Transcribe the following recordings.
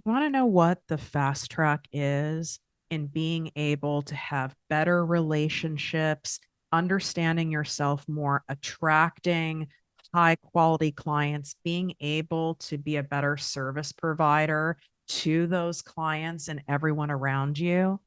Want to know what the fast track is in being able to have better relationships, understanding yourself more, attracting high quality clients, being able to be a better service provider to those clients and everyone around you?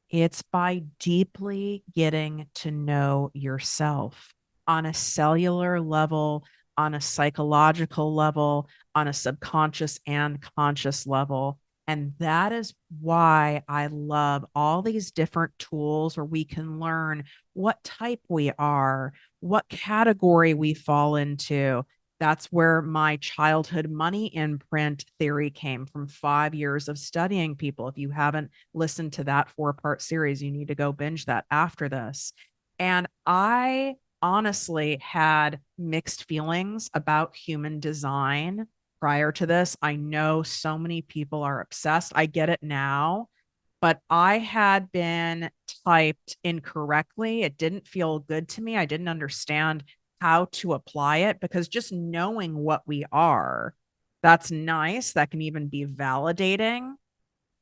It's by deeply getting to know yourself on a cellular level, on a psychological level, on a subconscious and conscious level. And that is why I love all these different tools where we can learn what type we are, what category we fall into. That's where my childhood money imprint theory came from 5 years of studying people. If you haven't listened to that 4-part series, you need to go binge that after this. And I honestly had mixed feelings about human design prior to this. I know so many people are obsessed. I get it now, but I had been typed incorrectly. It didn't feel good to me. I didn't understand how to apply it because just knowing what we are, that's nice. That can even be validating,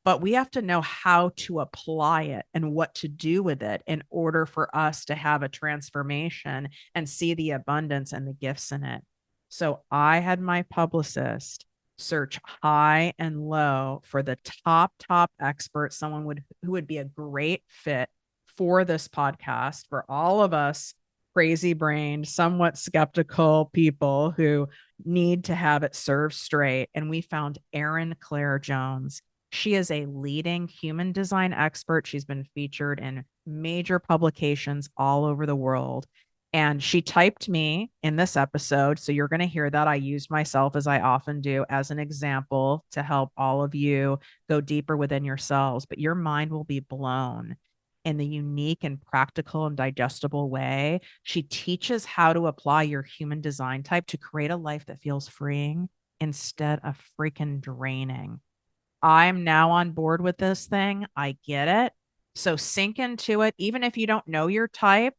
but we have to know how to apply it and what to do with it in order for us to have a transformation and see the abundance and the gifts in it. So I had my publicist search high and low for the top expert, someone who would be a great fit for this podcast for all of us crazy brained, somewhat skeptical people who need to have it served straight. And we found Erin Claire Jones. She is a leading human design expert. She's been featured in major publications all over the world. And she typed me in this episode. So you're going to hear that. I used myself, as I often do, as an example to help all of you go deeper within yourselves. But your mind will be blown in the unique and practical and digestible way. She teaches how to apply your human design type to create a life that feels freeing instead of freaking draining. I'm now on board with this thing. I get it. So sink into it. Even if you don't know your type,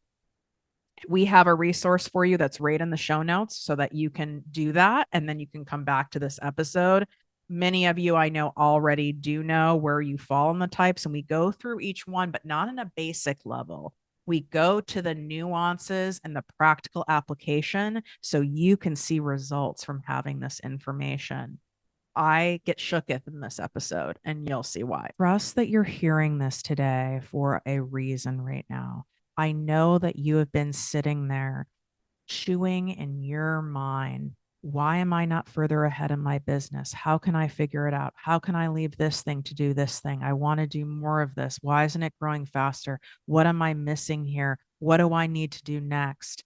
we have a resource for you that's right in the show notes so that you can do that. And then you can come back to this episode. Many of you I know already do know where you fall in the types, and we go through each one, but not in a basic level. We go to the nuances and the practical application so you can see results from having this information. I get shooketh in this episode, and you'll see why. Trust that you're hearing this today for a reason right now. I know that you have been sitting there chewing in your mind. Why am I not further ahead in my business? How can I figure it out? How can I leave this thing to do this thing? I want to do more of this. Why isn't it growing faster? What am I missing here? What do I need to do next?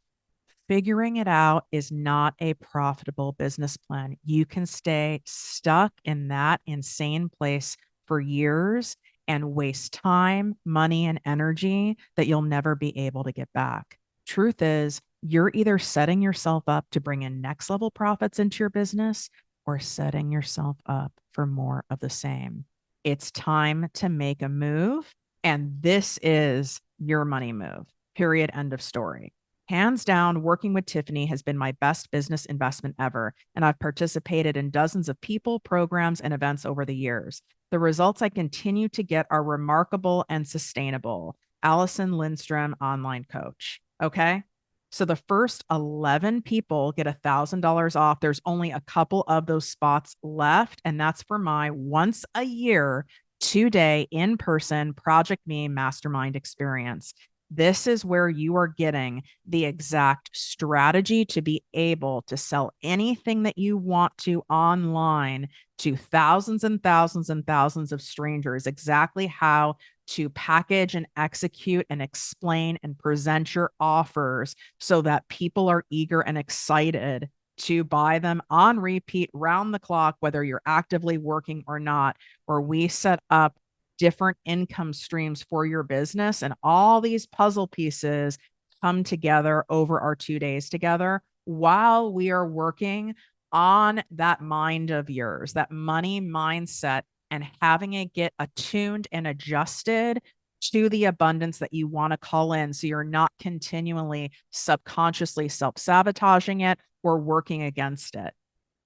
Figuring it out is not a profitable business plan. You can stay stuck in that insane place for years and waste time, money, and energy that you'll never be able to get back. Truth is, you're either setting yourself up to bring in next level profits into your business or setting yourself up for more of the same. It's time to make a move. And this is your money move. Period. End of story. Hands down, working with Tiffany has been my best business investment ever, and I've participated in dozens of people, programs, and events over the years. The results I continue to get are remarkable and sustainable. Allison Lindstrom, online coach. Okay. So the first 11 people get $1,000 off. There's only a couple of those spots left, and that's for my once a year, 2-day in-person ProjectME Mastermind Experience. This is where you are getting the exact strategy to be able to sell anything that you want to online to thousands and thousands and thousands of strangers, exactly how to package and execute and explain and present your offers so that people are eager and excited to buy them on repeat round the clock, whether you're actively working or not, or we set up different income streams for your business. And all these puzzle pieces come together over our 2 days together while we are working on that mind of yours, that money mindset, and having it get attuned and adjusted to the abundance that you want to call in. So you're not continually subconsciously self-sabotaging it or working against it.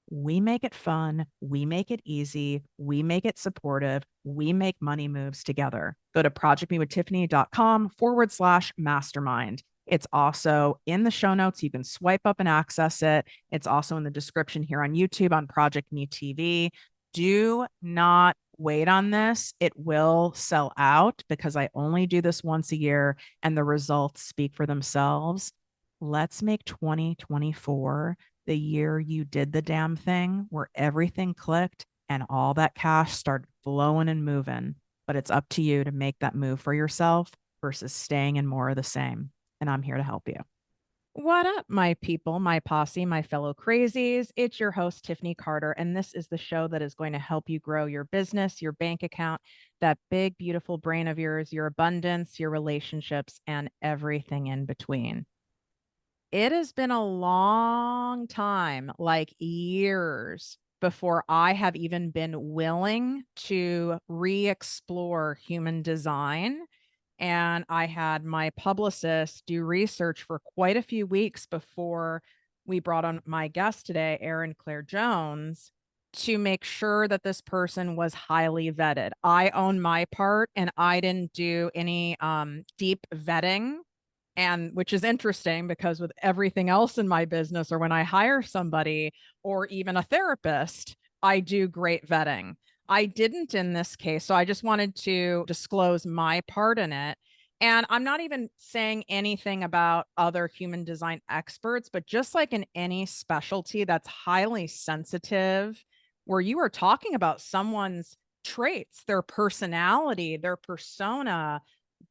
We make it fun. We make it easy. We make it supportive. We make money moves together. Go to projectmewithtiffany.com/mastermind. It's also in the show notes. You can swipe up and access it. It's also in the description here on YouTube on Project Me TV. Do not wait on this. It will sell out because I only do this once a year and the results speak for themselves. Let's make 2024 the year you did the damn thing where everything clicked and all that cash started flowing and moving. But it's up to you to make that move for yourself versus staying in more of the same. And I'm here to help you. What up, my people, my posse, my fellow crazies? It's your host, Tiffany Carter, and this is the show that is going to help you grow your business, your bank account, that big, beautiful brain of yours, your abundance, your relationships, and everything in between. It has been a long time, like years, before I have even been willing to re-explore human design. And I had my publicist do research for quite a few weeks before we brought on my guest today, Erin Claire Jones, to make sure that this person was highly vetted. I own my part and I didn't do any deep vetting, and which is interesting because with everything else in my business or when I hire somebody or even a therapist, I do great vetting. I didn't in this case. So I just wanted to disclose my part in it. And I'm not even saying anything about other human design experts, but just like in any specialty that's highly sensitive, where you are talking about someone's traits, their personality, their persona,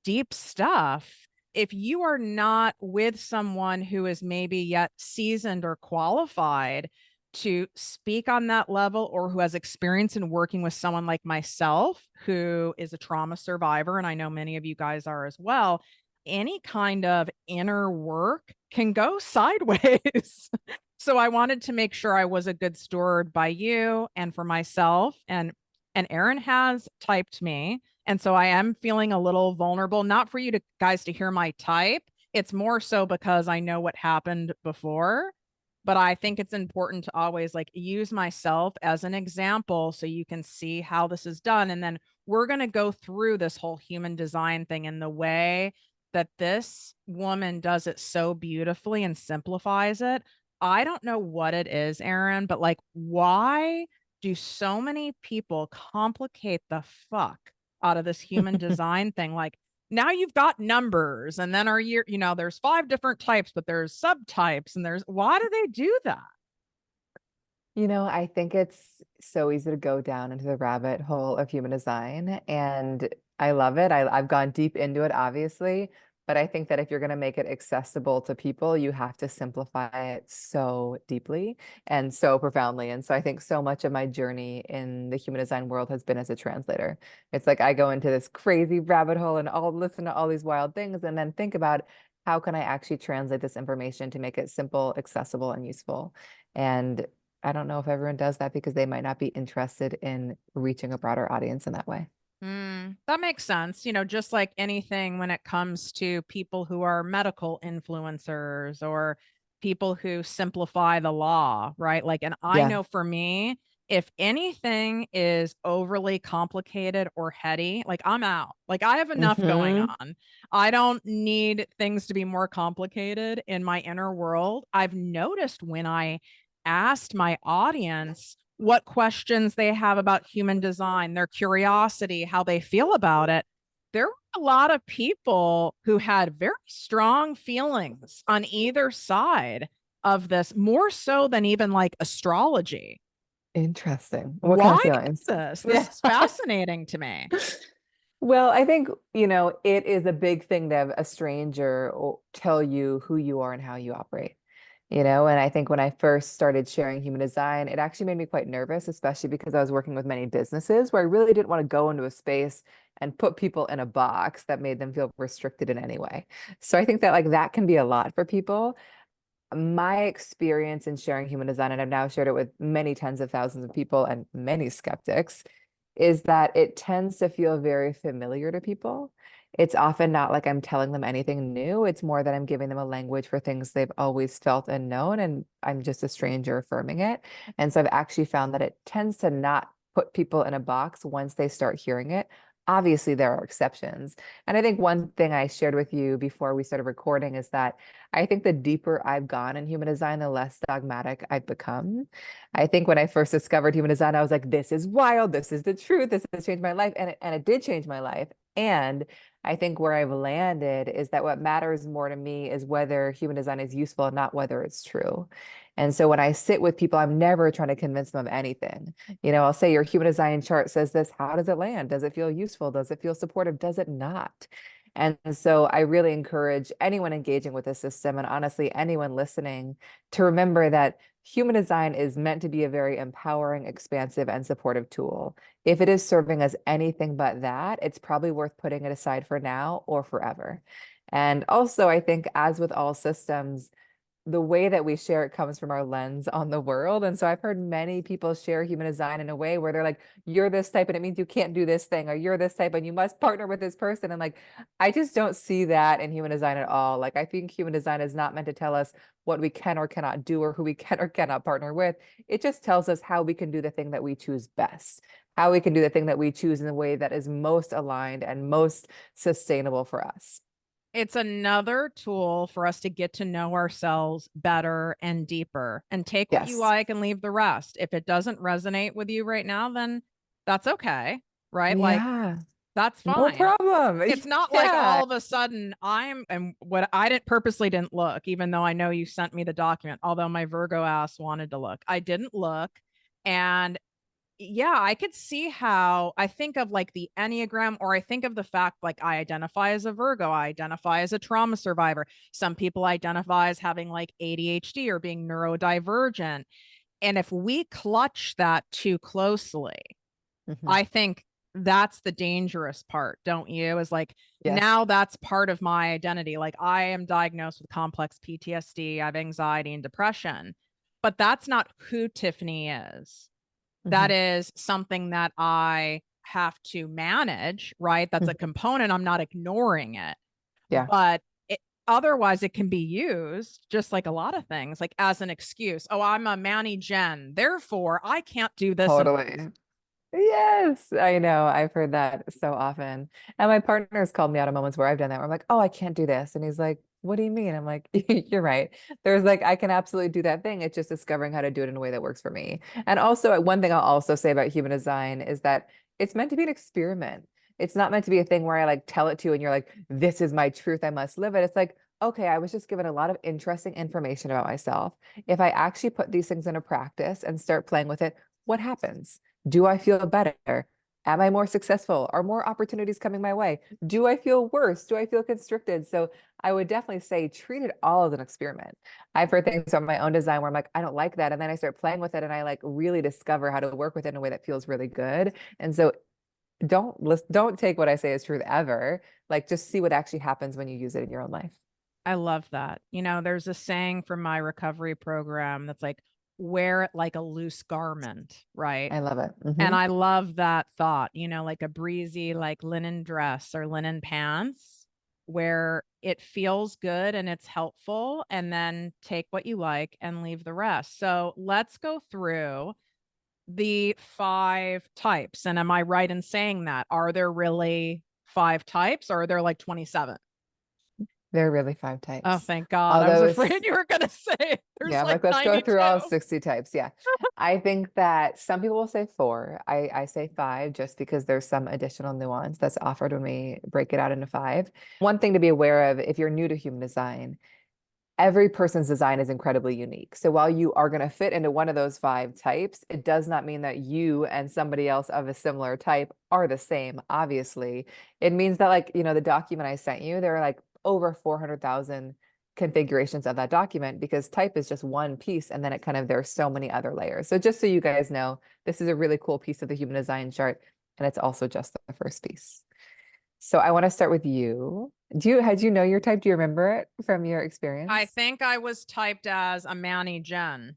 deep stuff. If you are not with someone who is maybe yet seasoned or qualified to speak on that level, or who has experience in working with someone like myself, who is a trauma survivor, and I know many of you guys are as well, any kind of inner work can go sideways. So I wanted to make sure I was a good steward by you and for myself. And Erin has typed me. And so I am feeling a little vulnerable, not for you to guys to hear my type. It's more so because I know what happened before. But I think it's important to always like use myself as an example so you can see how this is done. And then we're going to go through this whole human design thing in the way that this woman does it so beautifully and simplifies it. I don't know what it is, Erin, but like, why do so many people complicate the fuck out of this human design thing? Like, now you've got numbers, and then there's 5 different types, but there's subtypes, and why do they do that? I think it's so easy to go down into the rabbit hole of human design, and I love it. I've gone deep into it, obviously, but I think that if you're going to make it accessible to people, you have to simplify it so deeply and so profoundly. And so I think so much of my journey in the human design world has been as a translator. It's like I go into this crazy rabbit hole and I'll listen to all these wild things and then think about how can I actually translate this information to make it simple, accessible, and useful. And I don't know if everyone does that because they might not be interested in reaching a broader audience in that way. That makes sense. Just like anything when it comes to people who are medical influencers or people who simplify the law, right? Like, and I Yeah. know for me, if anything is overly complicated or heady, like I'm out. Like I have enough going Hmm. on. I don't need things to be more complicated in my inner world. I've noticed when I asked my audience what questions they have about human design, their curiosity, how they feel about it, there were a lot of people who had very strong feelings on either side of this, more so than even like astrology. Interesting. What kind Why of feelings? is this? This Yeah. is fascinating to me. Well, I think, it is a big thing to have a stranger tell you who you are and how you operate. And I think when I first started sharing human design, it actually made me quite nervous, especially because I was working with many businesses where I really didn't want to go into a space and put people in a box that made them feel restricted in any way. So I think that like that can be a lot for people. My experience in sharing human design, and I've now shared it with many tens of thousands of people and many skeptics, is that it tends to feel very familiar to people. It's often not like I'm telling them anything new. It's more that I'm giving them a language for things they've always felt and known, and I'm just a stranger affirming it. And so I've actually found that it tends to not put people in a box once they start hearing it. Obviously, there are exceptions. And I think one thing I shared with you before we started recording is that I think the deeper I've gone in human design, the less dogmatic I've become. I think when I first discovered human design, I was like, this is wild. This is the truth. This has changed my life. And it did change my life. And I think where I've landed is that what matters more to me is whether human design is useful, not whether it's true. And so when I sit with people, I'm never trying to convince them of anything. I'll say your human design chart says this. How does it land? Does it feel useful? Does it feel supportive? Does it not? And so I really encourage anyone engaging with the system, and honestly, anyone listening, to remember that human design is meant to be a very empowering, expansive, and supportive tool. If it is serving as anything but that, it's probably worth putting it aside for now or forever. And also, I think, as with all systems, the way that we share it comes from our lens on the world. And so I've heard many people share human design in a way where they're like, you're this type and it means you can't do this thing, or you're this type and you must partner with this person. And like, I just don't see that in human design at all. Like, I think human design is not meant to tell us what we can or cannot do or who we can or cannot partner with. It just tells us how we can do the thing that we choose best, how we can do the thing that we choose in the way that is most aligned and most sustainable for us. It's another tool for us to get to know ourselves better and deeper and take what you Yes. like and leave the rest. If it doesn't resonate with you right now, then that's okay, right? Like, Yeah. that's No fine. problem. It's not like Yeah. all of a sudden and what I didn't look, even though I know you sent me the document, although my Virgo ass wanted to look. I didn't look. And yeah, I could see how I think of like the Enneagram, or I think of the fact like I identify as a Virgo, I identify as a trauma survivor. Some people identify as having like ADHD or being neurodivergent. And if we clutch that too closely, Mhm. I think that's the dangerous part, don't you? Is like Yes. now that's part of my identity. Like I am diagnosed with complex PTSD, I have anxiety and depression, but that's not who Tiffany is. That Mhm. is something that I have to manage, right? That's a Mhm. component. I'm not ignoring it, Yeah, but otherwise it can be used just like a lot of things, like as an excuse. Oh, I'm a Manny Jen, therefore I can't do this. And totally. Yes, I know. I've heard that so often. And my partner's called me out of moments where I've done that, where I'm like, oh, I can't do this. And he's like, what do you mean? I'm like, you're right. There's like, I can absolutely do that thing. It's just discovering how to do it in a way that works for me. And also, one thing I'll also say about human design is that it's meant to be an experiment. It's not meant to be a thing where I like tell it to you and you're like, this is my truth. I must live it. It's like, okay, I was just given a lot of interesting information about myself. If I actually put these things into practice and start playing with it, what happens? Do I feel better? Am I more successful? Are more opportunities coming my way? Do I feel worse? Do I feel constricted? So I would definitely say treat it all as an experiment. I've heard things on my own design where I'm like, I don't like that. And then I start playing with it and I like really discover how to work with it in a way that feels really good. And so don't take what I say as truth ever. Like just see what actually happens when you use it in your own life. I love that. There's a saying from my recovery program that's like, wear it like a loose garment, right? I love it. And I love that thought, like a breezy, like linen dress or linen pants where it feels good and it's helpful. And then take what you like and leave the rest. So let's go through the 5 types. And am I right in saying that? Are there really 5 types, or are there like 27? There are really five Oh, types. thank God. I was Although afraid you were going to say there's yeah, I'm like like, let's go through all 92. 60 types. Yeah. I think that some people will say four. I say five just because there's some additional nuance that's offered when we break it out into five. One thing to be aware of if you're new to human design, every person's design is incredibly unique. So while you are going to fit into one of those five types, it does not mean that you and somebody else of a similar type are the same, obviously. It means that, like, the document I sent you, there are like over 400,000 configurations of that document because type is just one piece and then there's so many other layers. So just so you guys know, this is a really cool piece of the human design chart and it's also just the first piece. So I want to start with you. Had you know your type? Do you remember it from your I experience? think I was typed as a Manny Jen.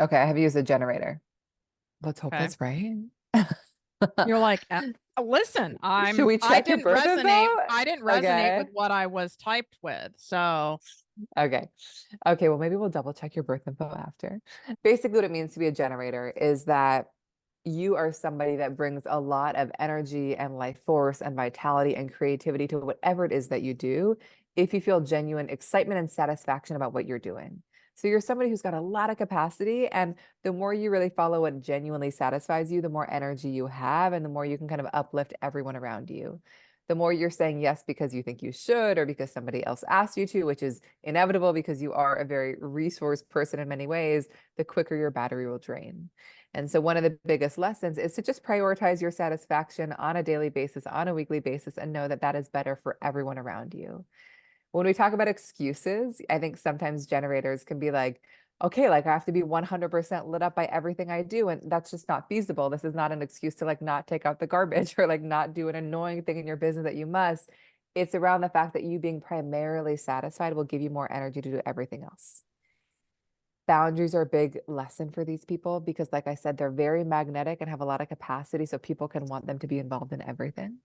Okay, I have used a generator. Let's hope Okay. that's right. You're like, Listen, Should we check your birth info? I didn't resonate with Okay. what I was typed with. So Okay. Okay. Well, maybe we'll double check your birth info after. Basically, what it means to be a generator is that you are somebody that brings a lot of energy and life force and vitality and creativity to whatever it is that you do if you feel genuine excitement and satisfaction about what you're doing. So you're somebody who's got a lot of capacity, and the more you really follow what genuinely satisfies you, the more energy you have, and the more you can kind of uplift everyone around you. The more you're saying yes because you think you should or because somebody else asked you to, which is inevitable because you are a very resource person in many ways, the quicker your battery will drain. And so, one of the biggest lessons is to just prioritize your satisfaction on a daily basis, on a weekly basis, and know that that is better for everyone around you. When we talk about excuses, I think sometimes generators can be like, okay, like I have to be 100% lit up by everything I do. And that's just not feasible. This is not an excuse to like not take out the garbage or like not do an annoying thing in your business that you must. It's around the fact that you being primarily satisfied will give you more energy to do everything else. Boundaries are a big lesson for these people because, like I said, they're very magnetic and have a lot of capacity. So people can want them to be involved in everything.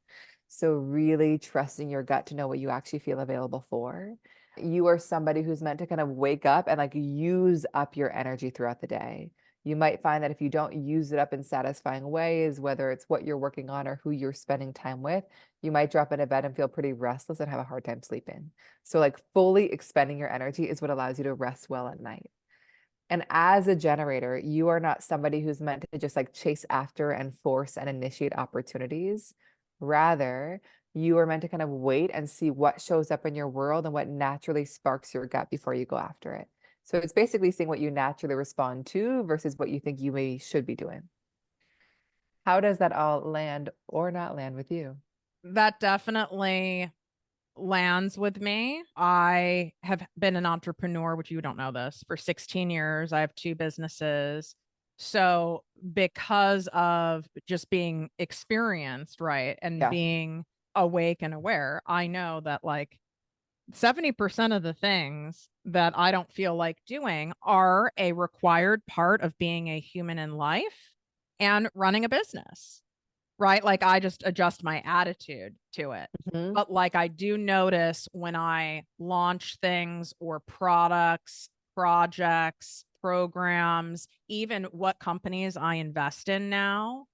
So, really trusting your gut to know what you actually feel available for. You are somebody who's meant to kind of wake up and like use up your energy throughout the day. You might find that if you don't use it up in satisfying ways, whether it's what you're working on or who you're spending time with, you might drop into bed and feel pretty restless and have a hard time sleeping. So, like, fully expending your energy is what allows you to rest well at night. And as a generator, you are not somebody who's meant to just like chase after and force and initiate opportunities. Rather, you are meant to kind of wait and see what shows up in your world and what naturally sparks your gut before you go after it. So it's basically seeing what you naturally respond to versus what you think you maybe should be doing. How does that all land or not land with you? that definitely lands with me. I have been an entrepreneur, which you don't know this, for 16 years. I have two businesses. So, because of just being experienced, right, and Yeah. being awake and aware, I know that like 70% of the things that I don't feel like doing are a required part of being a human in life and running a business, right? Like I just adjust my attitude to it. Mhm. But like I do notice when I launch things or products, projects, programs, even what companies I invest in now,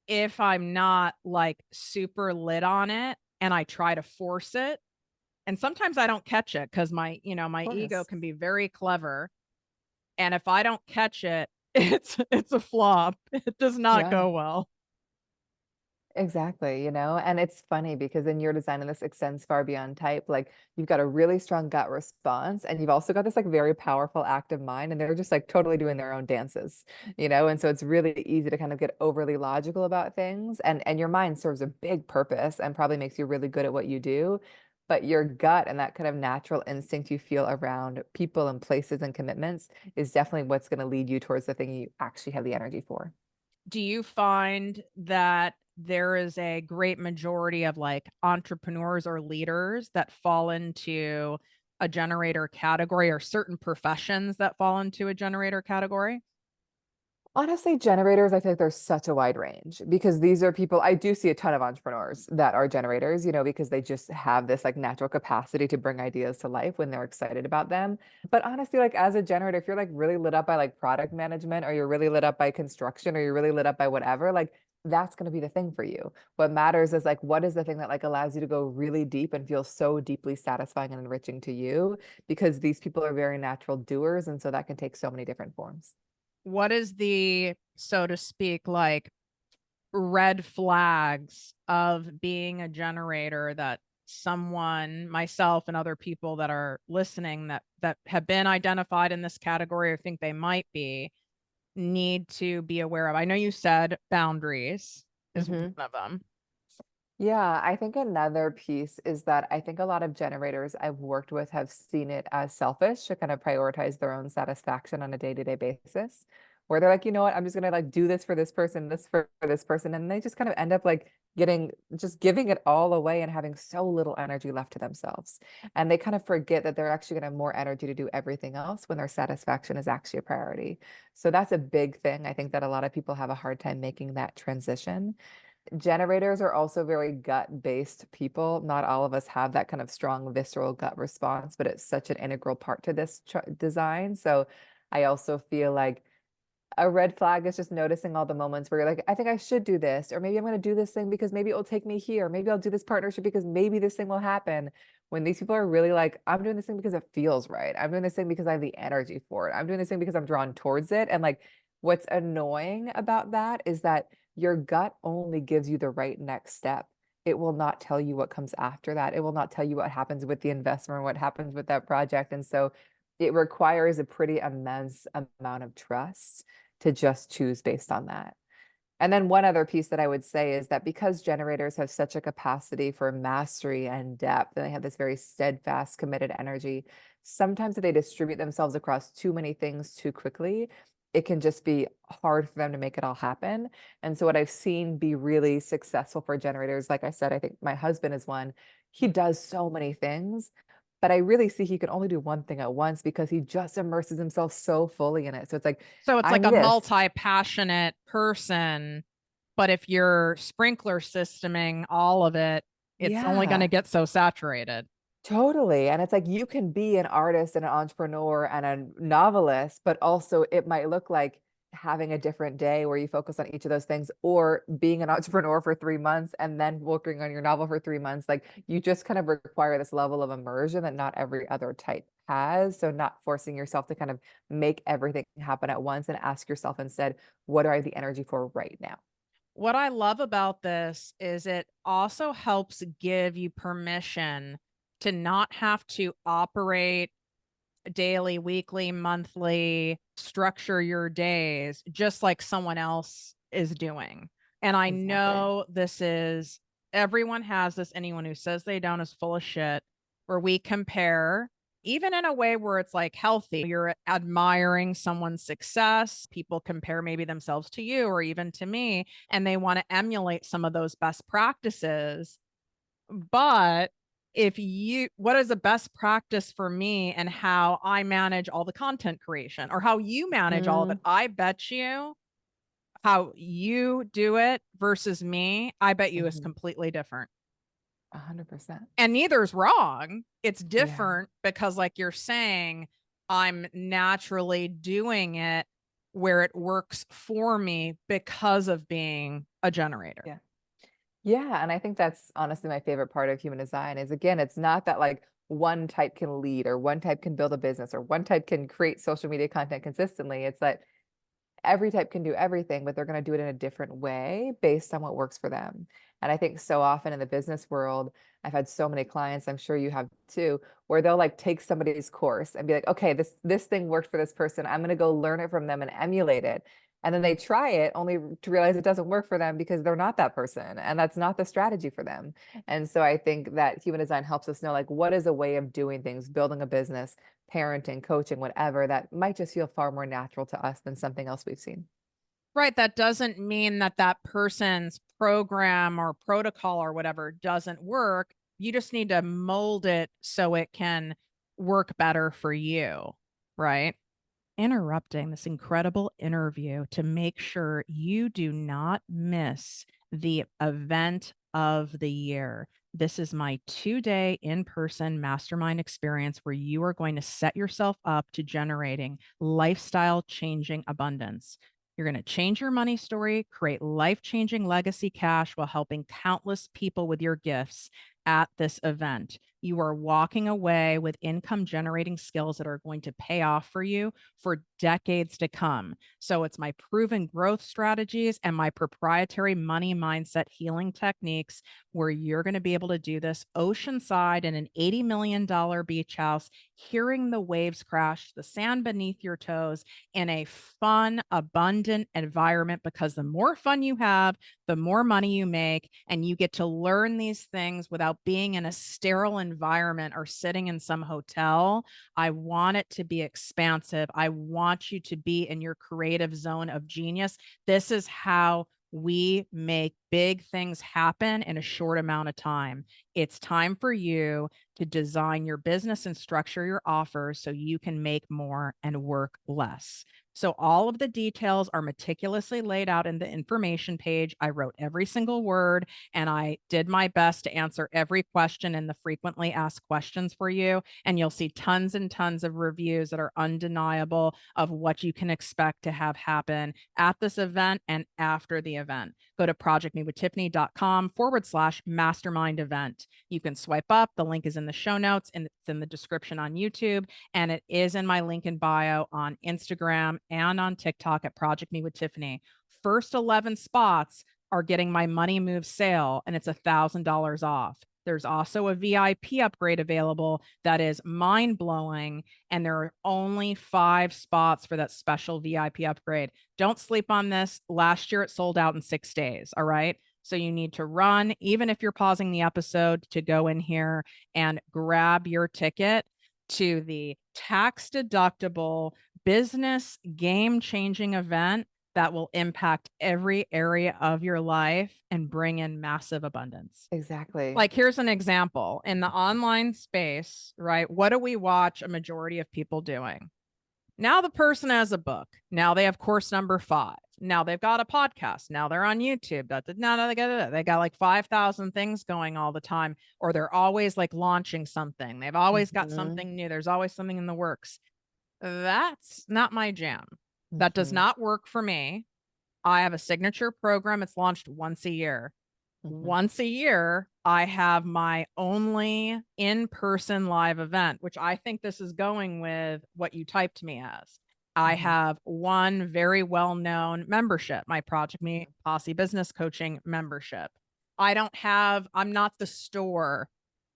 if I'm not like super lit on it and I try to force it, and sometimes I don't catch it because my Of ego course. can be very clever. And if I don't catch it, it's a flop. It does not Yeah. go well. Exactly, and it's funny because in your design and this extends far beyond type, like you've got a really strong gut response and you've also got this like very powerful active mind and they're just like totally doing their own dances. And so it's really easy to kind of get overly logical about things and your mind serves a big purpose and probably makes you really good at what you do, but your gut and that kind of natural instinct you feel around people and places and commitments is definitely what's going to lead you towards the thing you actually have the energy for. Do you find that there is a great majority of like entrepreneurs or leaders that fall into a generator category or certain professions that fall into a generator category? Honestly, generators, I feel like there's such a wide range because these are people, I do see a ton of entrepreneurs that are generators, because they just have this like natural capacity to bring ideas to life when they're excited about them. But honestly, like as a generator, if you're like really lit up by like product management or you're really lit up by construction or you're really lit up by whatever, like that's going to be the thing for you. What matters is like what is the thing that like allows you to go really deep and feel so deeply satisfying and enriching to you because these people are very natural doers and so that can take so many different forms. What is the, so to speak, like red flags of being a generator that someone, myself and other people that are listening that have been identified in this category or think they might be, need to be aware of? I know you said boundaries is one Mhm. of them. Yeah, I think another piece is that I think a lot of generators I've worked with have seen it as selfish to kind of prioritize their own satisfaction on a day-to-day basis, where they're like, you know what, I'm just gonna like do this for this person, this for this person, and they just kind of end up like getting just giving it all away and having so little energy left to themselves. And they kind of forget that they're actually gonna have more energy to do everything else when their satisfaction is actually a priority. So that's a big thing. I think that a lot of people have a hard time making that transition Generators are also very gut-based people. Not all of us have that kind of strong visceral gut response, but it's such an integral part to this design. So I also feel like a red flag is just noticing all the moments where you're like, I think I should do this, or maybe I'm going to do this thing because maybe it will take me here. Maybe I'll do this partnership because maybe this thing will happen. When these people are really like, I'm doing this thing because it feels right. I'm doing this thing because I have the energy for it. I'm doing this thing because I'm drawn towards it. And like, what's annoying about that is that your gut only gives you the right next step. It will not tell you what comes after that. It will not tell you what happens with the investment or what happens with that project. And so it requires a pretty immense amount of trust to just choose based on that. And then one other piece that I would say is that because generators have such a capacity for mastery and depth, and they have this very steadfast, committed energy, sometimes if they distribute themselves across too many things too quickly, it can just be hard for them to make it all happen. And so what I've seen be really successful for generators, like I said, I think my husband is one. He does so many things, but I really see he can only do one thing at once because he just immerses himself so fully in it. So it's like, So it's like I'm a this. multi-passionate person, but if you're sprinkler systeming all of it, it's only going to Yeah, get so saturated. totally. And it's like you can be an artist and an entrepreneur and a novelist, but also it might look like having a different day where you focus on each of those things, or being an entrepreneur for 3 months and then working on your novel for 3 months. Like you just kind of require this level of immersion that not every other type has. So not forcing yourself to kind of make everything happen at once, and ask yourself instead, what do I have the energy for right now? What I love about this is it also helps give you permission to not have to operate daily, weekly, monthly, structure your days just like someone else is doing. And I Exactly. know this is, everyone has this. Anyone who says they don't is full of shit, where we compare, even in a way where it's like healthy. You're admiring someone's success. People compare maybe themselves to you or even to me, and they want to emulate some of those best practices. But if you, what is the best practice for me and how I manage all the content creation or how you manage all of it? Mm, I bet you how you do it versus me, I bet you is mhm. completely different. 100%. And neither's wrong. It's Yeah. different because, like you're saying, I'm naturally doing it where it works for me because of being a generator. Yeah. Yeah. And I think that's honestly my favorite part of human design is, again, it's not that like one type can lead or one type can build a business or one type can create social media content consistently. It's that every type can do everything, but they're going to do it in a different way based on what works for them. And I think so often in the business world, I've had so many clients, I'm sure you have too, where they'll like take somebody's course and be like, okay, this thing worked for this person. I'm going to go learn it from them and emulate it. And then they try it only to realize it doesn't work for them because they're not that person. And that's not the strategy for them. And so I think that human design helps us know like what is a way of doing things, building a business, parenting, coaching, whatever, that might just feel far more natural to us than something else we've seen. Right. That doesn't mean that that person's program or protocol or whatever doesn't work. You just need to mold it so it can work better for you. Right. Interrupting this incredible interview to make sure you do not miss the event of the year. This is my 2-day in person mastermind experience where you are going to set yourself up to generating lifestyle changing abundance. You're going to change your money story, create life changing legacy cash while helping countless people with your gifts at this event. You are walking away with income generating skills that are going to pay off for you for decades to come. So it's my proven growth strategies and my proprietary money mindset healing techniques where you're going to be able to do this oceanside in an $80 million beach house, hearing the waves crash, the sand beneath your toes in a fun, abundant environment. Because the more fun you have, the more money you make, and you get to learn these things without being in a sterile environment or sitting in some hotel. I want it to be expansive. I want you to be in your creative zone of genius. This is how we make big things happen in a short amount of time. It's time for you to design your business and structure your offers so you can make more and work less. So all of the details are meticulously laid out in the information page. I wrote every single word and I did my best to answer every question in the frequently asked questions for you. And you'll see tons and tons of reviews that are undeniable of what you can expect to have happen at this event and after the event. Go to projectmewithtiffany.com/mastermind event. You can swipe up. The link is in the show notes and it's in the description on YouTube. And it is in my link in bio on Instagram and on TikTok at Project Me with Tiffany. First 11 spots are getting my money move sale and it's $1,000 off. There's also a VIP upgrade available that is mind blowing. And there are only 5 spots for that special VIP upgrade. Don't sleep on this. Last year, it sold out in 6 days. All right. So you need to run, even if you're pausing the episode, to go in here and grab your ticket to the tax deductible business game changing event that will impact every area of your life and bring in massive abundance. Exactly. Like, here's an example in the online space, right? What do we watch a majority of people doing? Now the person has a book. Now they have course number 5. Now they've got a podcast. Now they're on YouTube. Now they got like 5,000 things going all the time, or they're always like launching something. They've always got Mhm. something new. There's always something in the works. That's not my jam. That does Mhm. not work for me. I have a signature program. It's launched once a year. Mhm. Once a year, I have my only in-person live event, which I think this is going with what you typed me as. I Mhm. have one very well-known membership, my Project Me Mhm. Posse Business Coaching membership. I'm not the store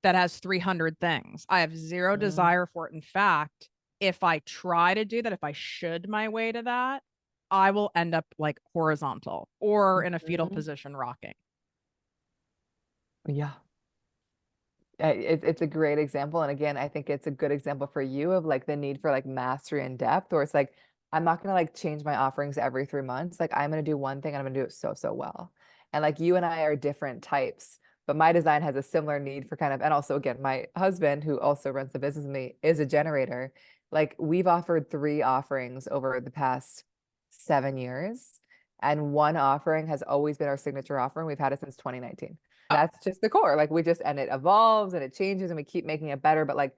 that has 300 things. I have zero Mhm. desire for it. In fact, if I try to do that, if I should my way to that, I will end up like horizontal or in a fetal Mhm. position rocking. Yeah. It's a great example. And again, I think it's a good example for you of like the need for like mastery and depth, or it's like, I'm not going to like change my offerings every 3 months. Like I'm going to do one thing and I'm going to do it so, so well. And like you and I are different types, but my design has a similar need for kind of, and also again, my husband, who also runs the business with me, is a generator. Like we've offered 3 offerings over the past 7 years. And one offering has always been our signature offering. We've had it since 2019. That's just the core. Like we just, and it evolves and it changes and we keep making it better, but like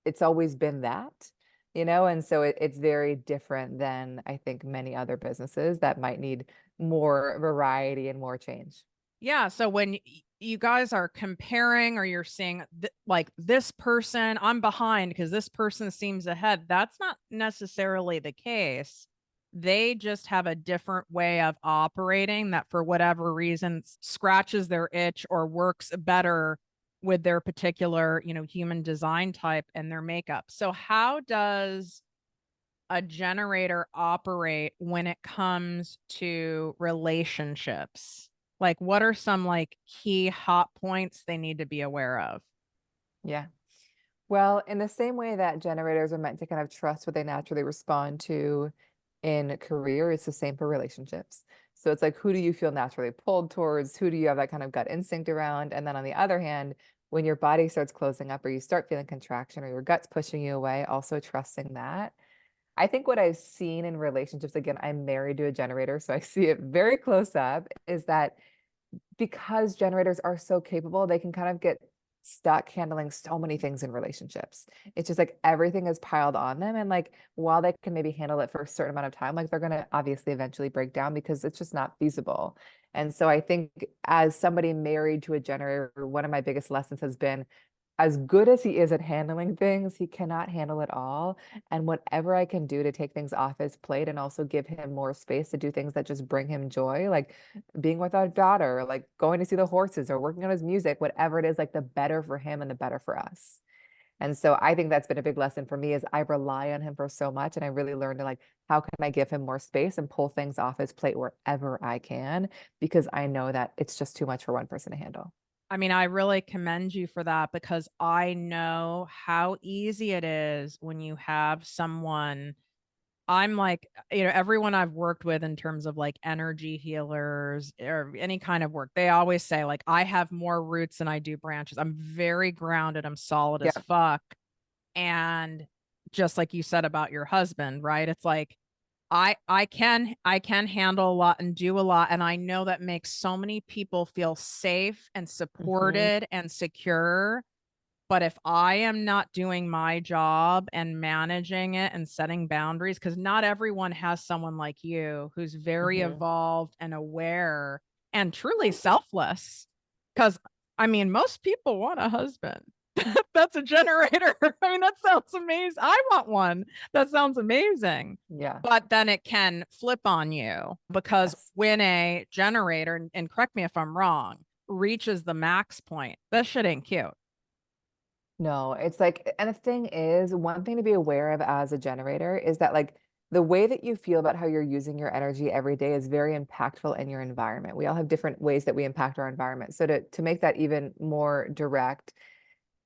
it's always been that, and so it's very different than I think many other businesses that might need more variety and more change. Yeah. So when you guys are comparing or you're seeing like this person, I'm behind because this person seems ahead, that's not necessarily the case. They just have a different way of operating that, for whatever reason, scratches their itch or works better with their particular, human design type and their makeup. So, how does a generator operate when it comes to relationships? Like, what are some like key hot points they need to be aware of? Yeah. Well, in the same way that generators are meant to kind of trust what they naturally respond to in career, it's the same for relationships. So it's like, who do you feel naturally pulled towards? Who do you have that kind of gut instinct around? And then on the other hand, when your body starts closing up or you start feeling contraction or your gut's pushing you away, also trusting that. I think what I've seen in relationships, again, I'm married to a generator, so I see it very close up, is that because generators are so capable, they can kind of get stuck handling so many things in relationships. It's just like everything is piled on them. And like while they can maybe handle it for a certain amount of time, like they're going to obviously eventually break down because it's just not feasible. And so I think as somebody married to a generator, one of my biggest lessons has been as good as he is at handling things, he cannot handle it all. And whatever I can do to take things off his plate and also give him more space to do things that just bring him joy, like being with our daughter, or like going to see the horses or working on his music, whatever it is, like the better for him and the better for us. And so I think that's been a big lesson for me is I rely on him for so much. And I really learned to like, how can I give him more space and pull things off his plate wherever I can? Because I know that it's just too much for one person to handle. I mean, I really commend you for that because I know how easy it is when you have someone. I'm like, everyone I've worked with in terms of like energy healers or any kind of work, they always say, like, I have more roots than I do branches. I'm very grounded. I'm solid as Yeah. fuck. And just like you said about your husband, right? It's like, I can handle a lot and do a lot, and I know that makes so many people feel safe and Hmm. supported and secure. But if I am not doing my job and managing it and setting boundaries, because not everyone has someone like you who's very Hmm. evolved and aware and truly selfless. Because I mean, most people want a husband that's a generator. I mean, that sounds amazing. I want one. That sounds amazing. Yeah. But then it can flip on you because Yes. when a generator, and correct me if I'm wrong, reaches the max point, that shit ain't cute. No, it's like, and the thing is, one thing to be aware of as a generator is that like the way that you feel about how you're using your energy every day is very impactful in your environment. We all have different ways that we impact our environment. So to make that even more direct,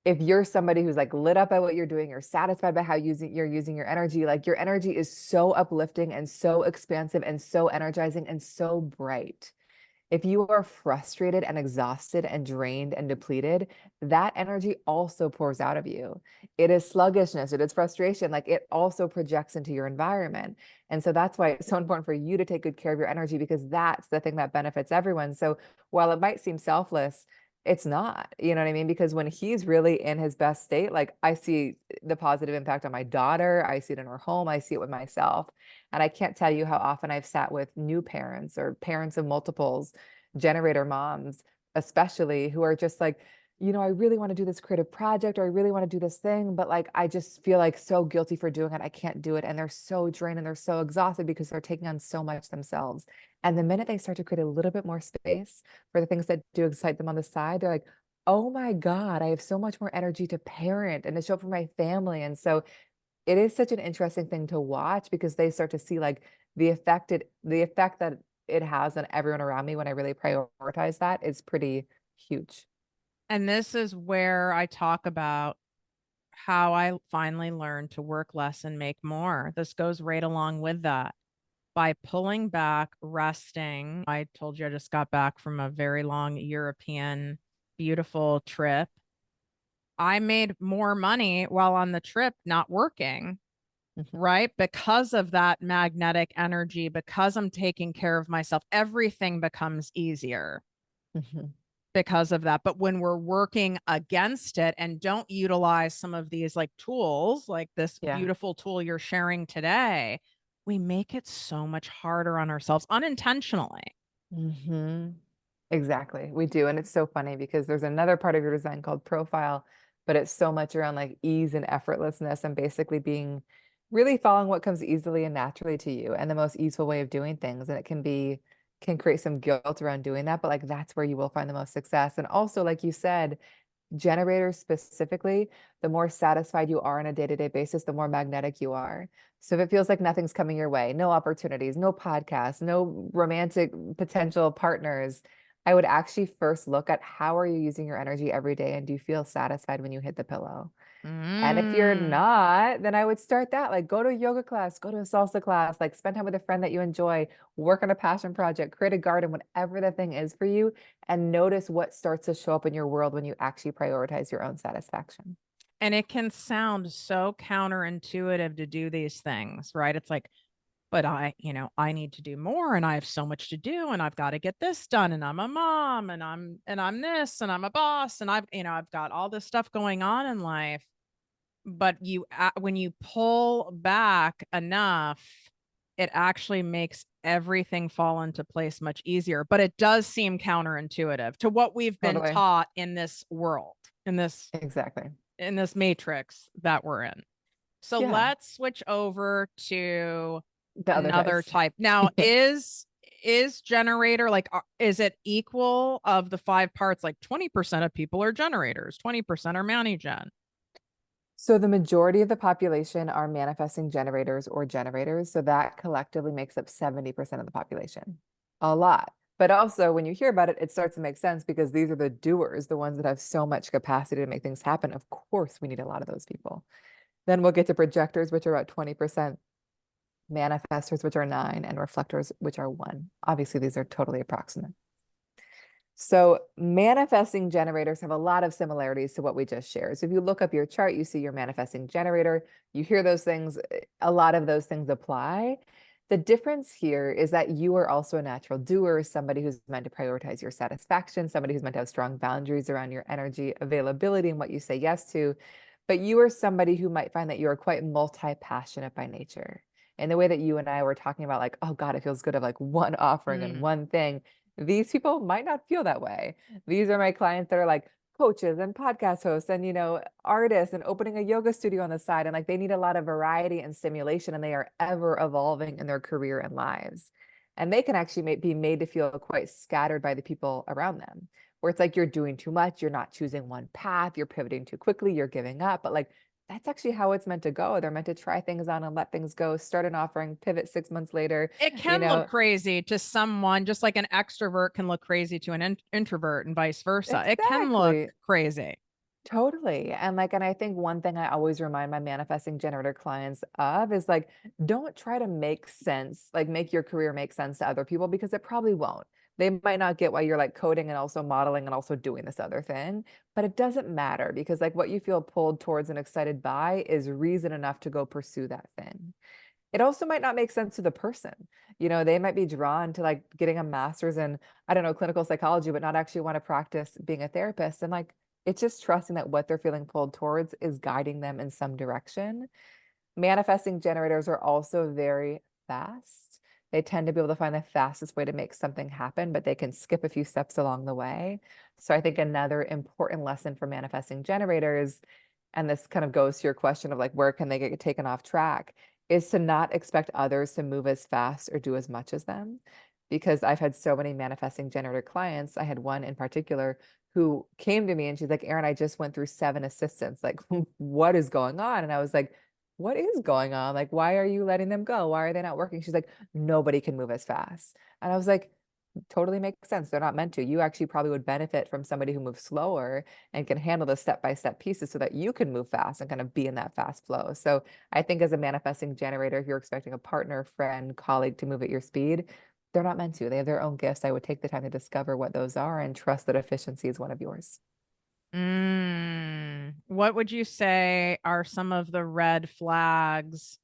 if you're somebody who's like lit up by what you're doing, you're satisfied by how you're using your energy, like your energy is so uplifting and so expansive and so energizing and so bright. If you are frustrated and exhausted and drained and depleted, that energy also pours out of you. It is sluggishness, it is frustration, like it also projects into your environment. And so that's why it's so important for you to take good care of your energy because that's the thing that benefits everyone. So while it might seem selfless, it's not, you know what I mean? Because when he's really in his best state, like I see the positive impact on my daughter, I see it in her home, I see it with myself. And I can't tell you how often I've sat with new parents or parents of multiples, generator moms, especially who are just like, I really want to do this creative project or I really want to do this thing, but like I just feel like so guilty for doing it. I can't do it. And they're so drained and they're so exhausted because they're taking on so much themselves. And the minute they start to create a little bit more space for the things that do excite them on the side, they're like, oh my God, I have so much more energy to parent and to show up for my family. And so it is such an interesting thing to watch because they start to see like the effect that it has on everyone around me when I really prioritize that is pretty huge. And this is where I talk about how I finally learned to work less and make more. This goes right along with that. By pulling back, resting. I told you I just got back from a very long European, beautiful trip. I made more money while on the trip, not working, Mhm. right? Because of that magnetic energy, because I'm taking care of myself, everything becomes easier Mhm. because of that. But when we're working against it and don't utilize some of these like tools, like this Yeah. beautiful tool you're sharing today, we make it so much harder on ourselves unintentionally. Hmm. Exactly. We do. And it's so funny because there's another part of your design called profile, but it's so much around like ease and effortlessness and basically being really following what comes easily and naturally to you and the most easeful way of doing things. And it can create some guilt around doing that, but like that's where you will find the most success. And also, like you said, generators specifically, the more satisfied you are on a day-to-day basis, the more magnetic you are. So if it feels like nothing's coming your way, no opportunities, no podcasts, no romantic potential partners, I would actually first look at how are you using your energy every day and do you feel satisfied when you hit the pillow? And if you're Mm. not, then I would start that. Like go to a yoga class, go to a salsa class, like spend time with a friend that you enjoy, work on a passion project, create a garden, whatever the thing is for you, and notice what starts to show up in your world when you actually prioritize your own satisfaction. And it can sound so counterintuitive to do these things, right? It's like, but I need to do more and I have so much to do and I've got to get this done and I'm a mom and I'm this and I'm a boss and I've got all this stuff going on in life. But when you pull back enough, it actually makes everything fall into place much easier. But it does seem counterintuitive to what we've been Totally. taught in this world, in this Exactly. in this matrix that we're in. So Yeah. let's switch over to The other another types. type. Now, is generator like is it equal of the five parts? Like 20% of people are generators, 20% are Gen. So the majority of the population are manifesting generators or generators. So that collectively makes up 70% of the population. A lot. But also when you hear about it, it starts to make sense because these are the doers, the ones that have so much capacity to make things happen. Of course, we need a lot of those people. Then we'll get to projectors, which are about 20%, manifestors, which are 9, and reflectors, which are 1. Obviously, these are totally approximate. So manifesting generators have a lot of similarities to what we just shared. So if you look up your chart, you see your manifesting generator, you hear those things, a lot of those things apply. The difference here is that you are also a natural doer, somebody who's meant to prioritize your satisfaction, somebody who's meant to have strong boundaries around your energy availability and what you say yes to. But you are somebody who might find that you are quite multi-passionate by nature. In the way that you and I were talking about, like, oh God, it feels good to have like one offering and Mm. one thing. These people might not feel that way. These are my clients that are like coaches and podcast hosts and, artists and opening a yoga studio on the side. And like they need a lot of variety and stimulation, and they are ever evolving in their career and lives. And they can actually be made to feel quite scattered by the people around them, where it's like you're doing too much, you're not choosing one path, you're pivoting too quickly, you're giving up. But like that's actually how it's meant to go. They're meant to try things on and let things go, start an offering, pivot 6 months later, It you can look know. crazy to someone, just like an extrovert can look crazy to an introvert and vice versa. It can look Exactly. crazy. Totally. And I think one thing I always remind my manifesting generator clients of is like, don't try to make sense, like make your career make sense to other people, because it probably won't. They might not get why you're like coding and also modeling and also doing this other thing, but it doesn't matter, because like what you feel pulled towards and excited by is reason enough to go pursue that thing. It also might not make sense to the person. They might be drawn to like getting a master's in, I don't know, clinical psychology, but not actually want to practice being a therapist. And like, it's just trusting that what they're feeling pulled towards is guiding them in some direction. Manifesting generators are also very fast. They tend to be able to find the fastest way to make something happen, but they can skip a few steps along the way. So I think another important lesson for manifesting generators, and this kind of goes to your question of like, where can they get taken off track, is to not expect others to move as fast or do as much as them. Because I've had so many manifesting generator clients. I had one in particular who came to me and she's like, Erin, I just went through 7 assistants. Like, what is going on? And I was like, what is going on? Like, why are you letting them go? Why are they not working? She's like, nobody can move as fast. And I was like, totally makes sense. They're not meant to. You actually probably would benefit from somebody who moves slower and can handle the step-by-step pieces so that you can move fast and kind of be in that fast flow. So I think as a manifesting generator, if you're expecting a partner, friend, colleague to move at your speed, they're not meant to. They have their own gifts. I would take the time to discover what those are and trust that efficiency is one of yours. What would you say are some of the red flags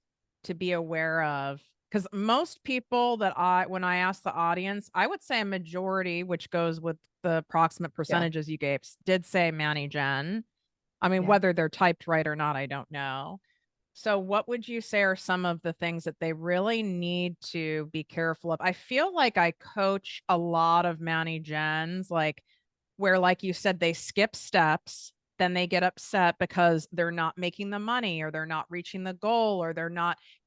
to be aware of? Because most people when I ask the audience, I would say a majority, which goes with the approximate Yeah. percentages you gave, did say Manny Gen. I mean, Yeah. whether they're typed right or not, I don't know. So, what would you say are some of the things that they really need to be careful of? I feel like I coach a lot of Manny Gens, like where, like you said, they skip steps, then they get upset because they're not making the money or they're not reaching the goal or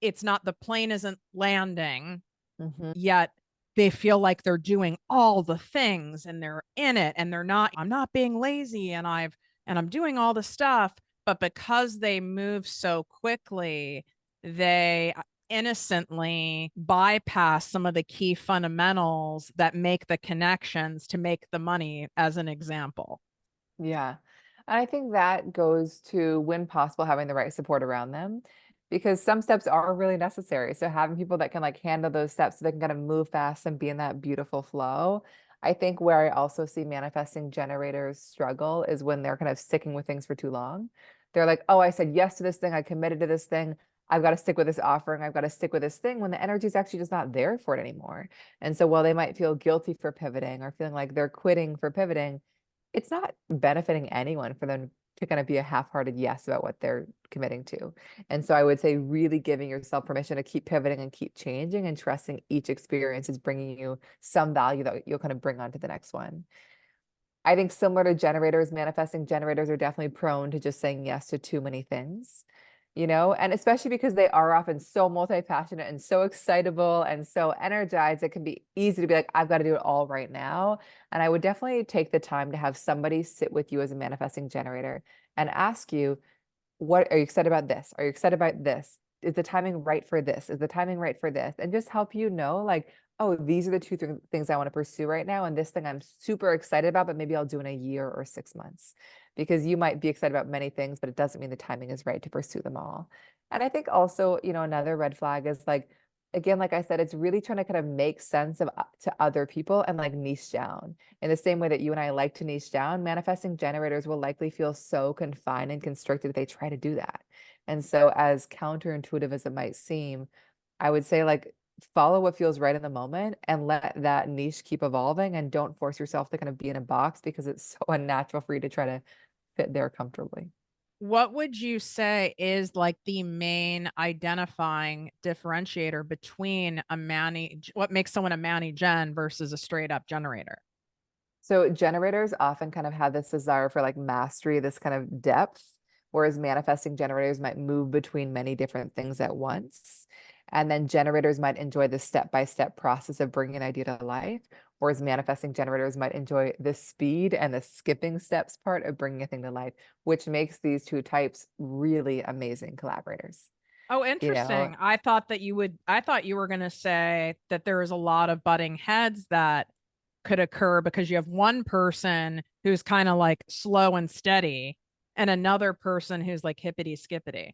it's not, the plane isn't landing Hmm. yet. They feel like they're doing all the things and they're in it and they're not, I'm not being lazy and I'm doing all the stuff. But because they move so quickly, they innocently bypass some of the key fundamentals that make the connections to make the money, as an example. Yeah. And I think that goes to, when possible, having the right support around them, because some steps are really necessary. So having people that can like handle those steps so they can kind of move fast and be in that beautiful flow. I think where I also see manifesting generators struggle is when they're kind of sticking with things for too long. They're like, oh, I said yes to this thing, I committed to this thing. I've got to stick with this offering. I've got to stick with this thing, when the energy is actually just not there for it anymore. And so while they might feel guilty for pivoting or feeling like they're quitting for pivoting, it's not benefiting anyone for them to kind of be a half-hearted yes about what they're committing to. And so I would say really giving yourself permission to keep pivoting and keep changing and trusting each experience is bringing you some value that you'll kind of bring on to the next one. I think similar to generators, manifesting generators are definitely prone to just saying yes to too many things, and especially because they are often so multi-passionate and so excitable and so energized, it can be easy to be like, I've got to do it all right now. And I would definitely take the time to have somebody sit with you as a manifesting generator and ask you, what are you excited about this? Are you excited about this? Is the timing right for this? Is the timing right for this? And just help you know, like, oh, these are the two things I want to pursue right now. And this thing I'm super excited about, but maybe I'll do in a year or 6 months. Because you might be excited about many things, but it doesn't mean the timing is right to pursue them all. And I think also, another red flag is like, again, like I said, it's really trying to kind of make sense of to other people and like niche down. In the same way that you and I like to niche down, manifesting generators will likely feel so confined and constricted if they try to do that. And so, as counterintuitive as it might seem, I would say, like, follow what feels right in the moment and let that niche keep evolving, and don't force yourself to kind of be in a box because it's so unnatural for you to try to fit there comfortably. What would you say is like the main identifying differentiator between what makes someone a Manny Gen versus a straight up generator? So generators often kind of have this desire for like mastery, this kind of depth, whereas manifesting generators might move between many different things at once. And then generators might enjoy the step-by-step process of bringing an idea to life, whereas manifesting generators might enjoy the speed and the skipping steps part of bringing a thing to life, which makes these two types really amazing collaborators. Oh, You know, interesting. I thought you were going to say that there is a lot of butting heads that could occur because you have one person who's kind of like slow and steady and another person who's like hippity skippity.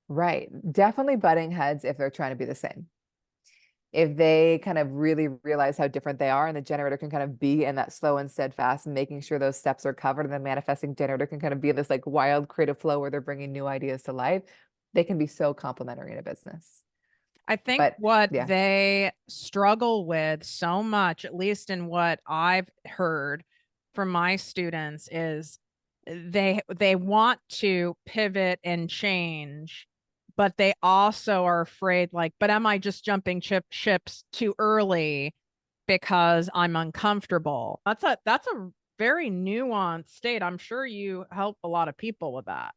right. Definitely butting heads if they're trying to be the same. If they kind of really realize how different they are, and the generator can kind of be in that slow and steadfast, making sure those steps are covered, and the manifesting generator can kind of be in this like wild creative flow where they're bringing new ideas to life, they can be so complementary in a business. I think But what yeah. they struggle with so much, at least in what I've heard from my students, is they want to pivot and change, but they also are afraid, like, but am I just jumping ships too early because I'm uncomfortable? That's a very nuanced state. I'm sure you help a lot of people with that.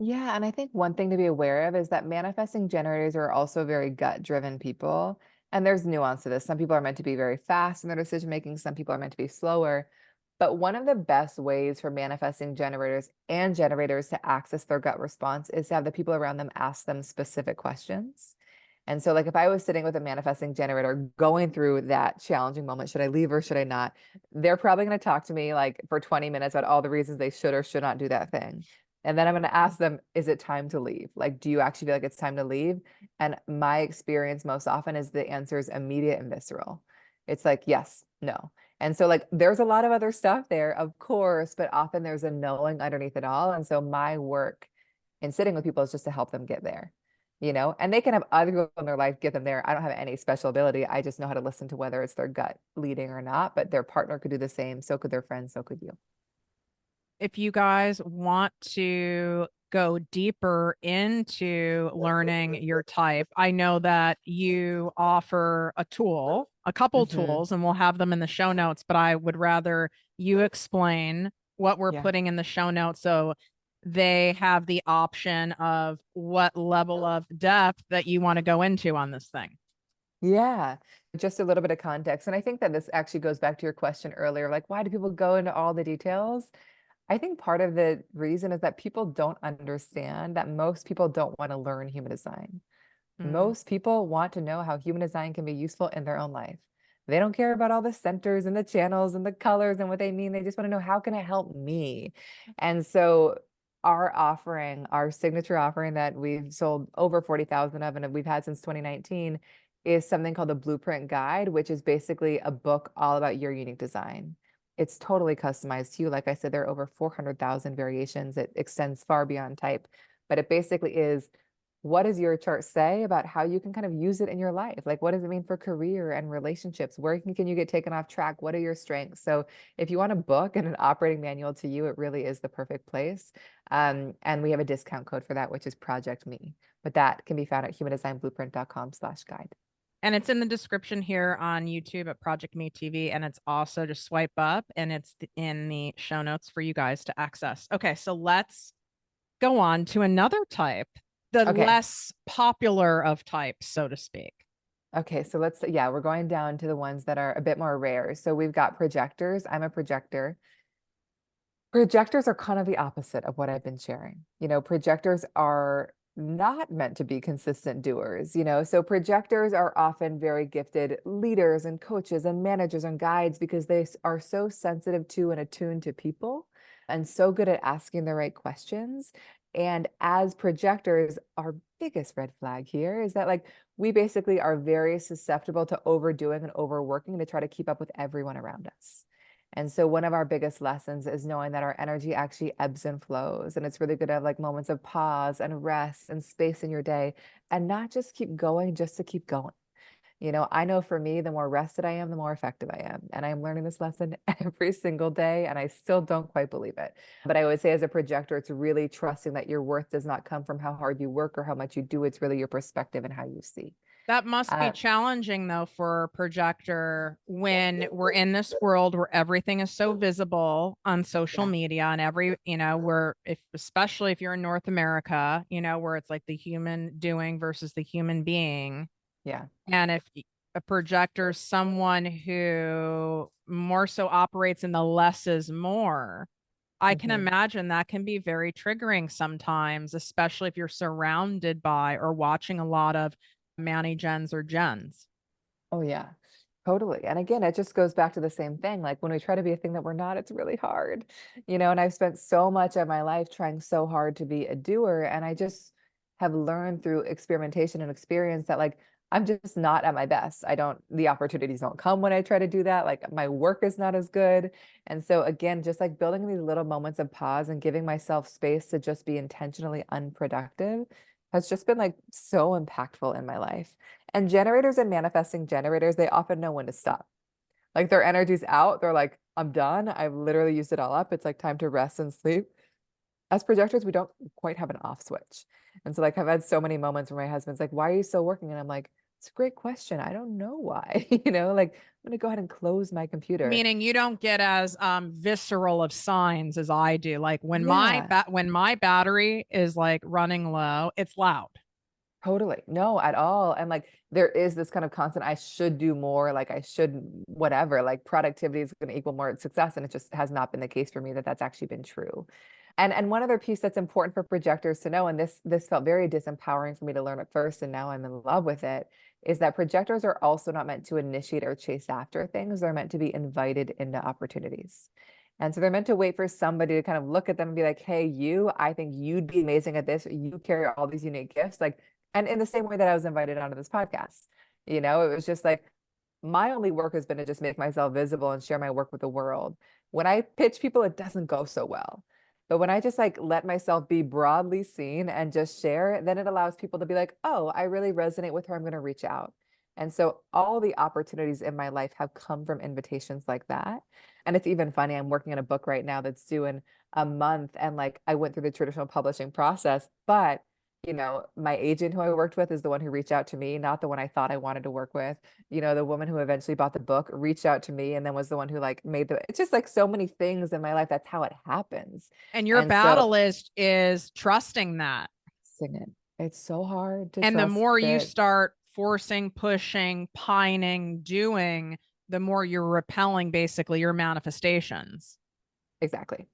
Yeah, and I think one thing to be aware of is that manifesting generators are also very gut-driven people. And there's nuance to this. Some people are meant to be very fast in their decision making, some people are meant to be slower. But one of the best ways for manifesting generators and generators to access their gut response is to have the people around them ask them specific questions. And so, like, if I was sitting with a manifesting generator going through that challenging moment, should I leave or should I not? They're probably going to talk to me like for 20 minutes about all the reasons they should or should not do that thing. And then I'm going to ask them, is it time to leave? Like, do you actually feel like it's time to leave? And my experience most often is the answer is immediate and visceral. It's like, yes, no. And so, like, there's a lot of other stuff there, of course, but often there's a knowing underneath it all. And so, my work in sitting with people is just to help them get there, and they can have other people in their life get them there. I don't have any special ability. I just know how to listen to whether it's their gut leading or not, but their partner could do the same. So could their friends. So could you. If you guys want to go deeper into learning your type, I know that you offer a couple Hmm. tools, and we'll have them in the show notes, but I would rather you explain what we're Yeah. putting in the show notes so they have the option of what level of depth that you want to go into on this thing. Yeah. Just a little bit of context. And I think that this actually goes back to your question earlier, like, why do people go into all the details? I think part of the reason is that people don't understand that most people don't want to learn human design. Mm. Most people want to know how human design can be useful in their own life. They don't care about all the centers and the channels and the colors and what they mean. They just want to know, how can it help me? And so our offering, our signature offering that we've sold over 40,000 of and we've had since 2019 is something called the Blueprint Guide, which is basically a book all about your unique design. It's totally customized to you. Like I said, there are over 400,000 variations. It extends far beyond type, but it basically is, what does your chart say about how you can kind of use it in your life? Like, what does it mean for career and relationships? Where can you get taken off track? What are your strengths? So, if you want a book and an operating manual to you, it really is the perfect place. And we have a discount code for that, which is Project Me. But that can be found at humandesignblueprint.com/guide. And it's in the description here on YouTube at Project Me TV. And it's also just swipe up and it's in the show notes for you guys to access. Okay, so let's go on to another type, the Okay. less popular of types, so to speak. Okay, so yeah, we're going down to the ones that are a bit more rare. So we've got projectors. I'm a projector. Projectors are kind of the opposite of what I've been sharing. Projectors are not meant to be consistent doers. So projectors are often very gifted leaders and coaches and managers and guides because they are so sensitive to and attuned to people and so good at asking the right questions. And as projectors, our biggest red flag here is that, like, we basically are very susceptible to overdoing and overworking to try to keep up with everyone around us. And so one of our biggest lessons is knowing that our energy actually ebbs and flows. And it's really good to have like moments of pause and rest and space in your day and not just keep going just to keep going. I know for me, the more rested I am, the more effective I am. And I'm learning this lesson every single day, and I still don't quite believe it. But I would say as a projector, it's really trusting that your worth does not come from how hard you work or how much you do. It's really your perspective and how you see. That must be Uh, challenging though for a projector when we're in this world where everything is so visible on social yeah, media and where if especially if you're in North America, where it's like the human doing versus the human being. yeah. And if a projector is someone who more so operates in the less is more, I can Mhm. imagine that can be very triggering sometimes, especially if you're surrounded by or watching a lot of Manny Gens or Gens. Oh, yeah, totally. And again, it just goes back to the same thing. Like when we try to be a thing that we're not, it's really hard, and I've spent so much of my life trying so hard to be a doer. And I just have learned through experimentation and experience that like I'm just not at my best. The opportunities don't come when I try to do that. Like my work is not as good. And so again, just like building these little moments of pause and giving myself space to just be intentionally unproductive has just been like so impactful in my life. And generators and manifesting generators, they often know when to stop. Like their energy's out. They're like, I'm done. I've literally used it all up. It's like time to rest and sleep. As projectors, we don't quite have an off switch. And so like I've had so many moments where my husband's like, why are you still working? And I'm like, it's a great question. I don't know why. Like I'm gonna go ahead and close my computer. Meaning you don't get as visceral of signs as I do. Like Yeah. when my battery is like running low, it's loud. Totally. No, at all. And like there is this kind of constant, I should do more, like I should whatever, like productivity is going to equal more success. And it just has not been the case for me that that's actually been true. And one other piece that's important for projectors to know, and this felt very disempowering for me to learn at first, and now I'm in love with it, is that projectors are also not meant to initiate or chase after things. They're meant to be invited into opportunities. And so they're meant to wait for somebody to kind of look at them and be like, hey, I think you'd be amazing at this. You carry all these unique gifts. Like, and in the same way that I was invited onto this podcast, it was just like my only work has been to just make myself visible and share my work with the world. When I pitch people, it doesn't go so well. But when I just like let myself be broadly seen and just share, then it allows people to be like, oh, I really resonate with her. I'm going to reach out. And so all the opportunities in my life have come from invitations like that. And it's even funny. I'm working on a book right now that's due in a month. And like I went through the traditional publishing process, but my agent who I worked with is the one who reached out to me, not the one I thought I wanted to work with. The woman who eventually bought the book reached out to me and then was the one who like it's just like so many things in my life. That's how it happens. And your And so battle is trusting that. sing it. It's so hard to And the trust more you that. start forcing, pushing, pining, doing, the more you're repelling basically your manifestations. Exactly.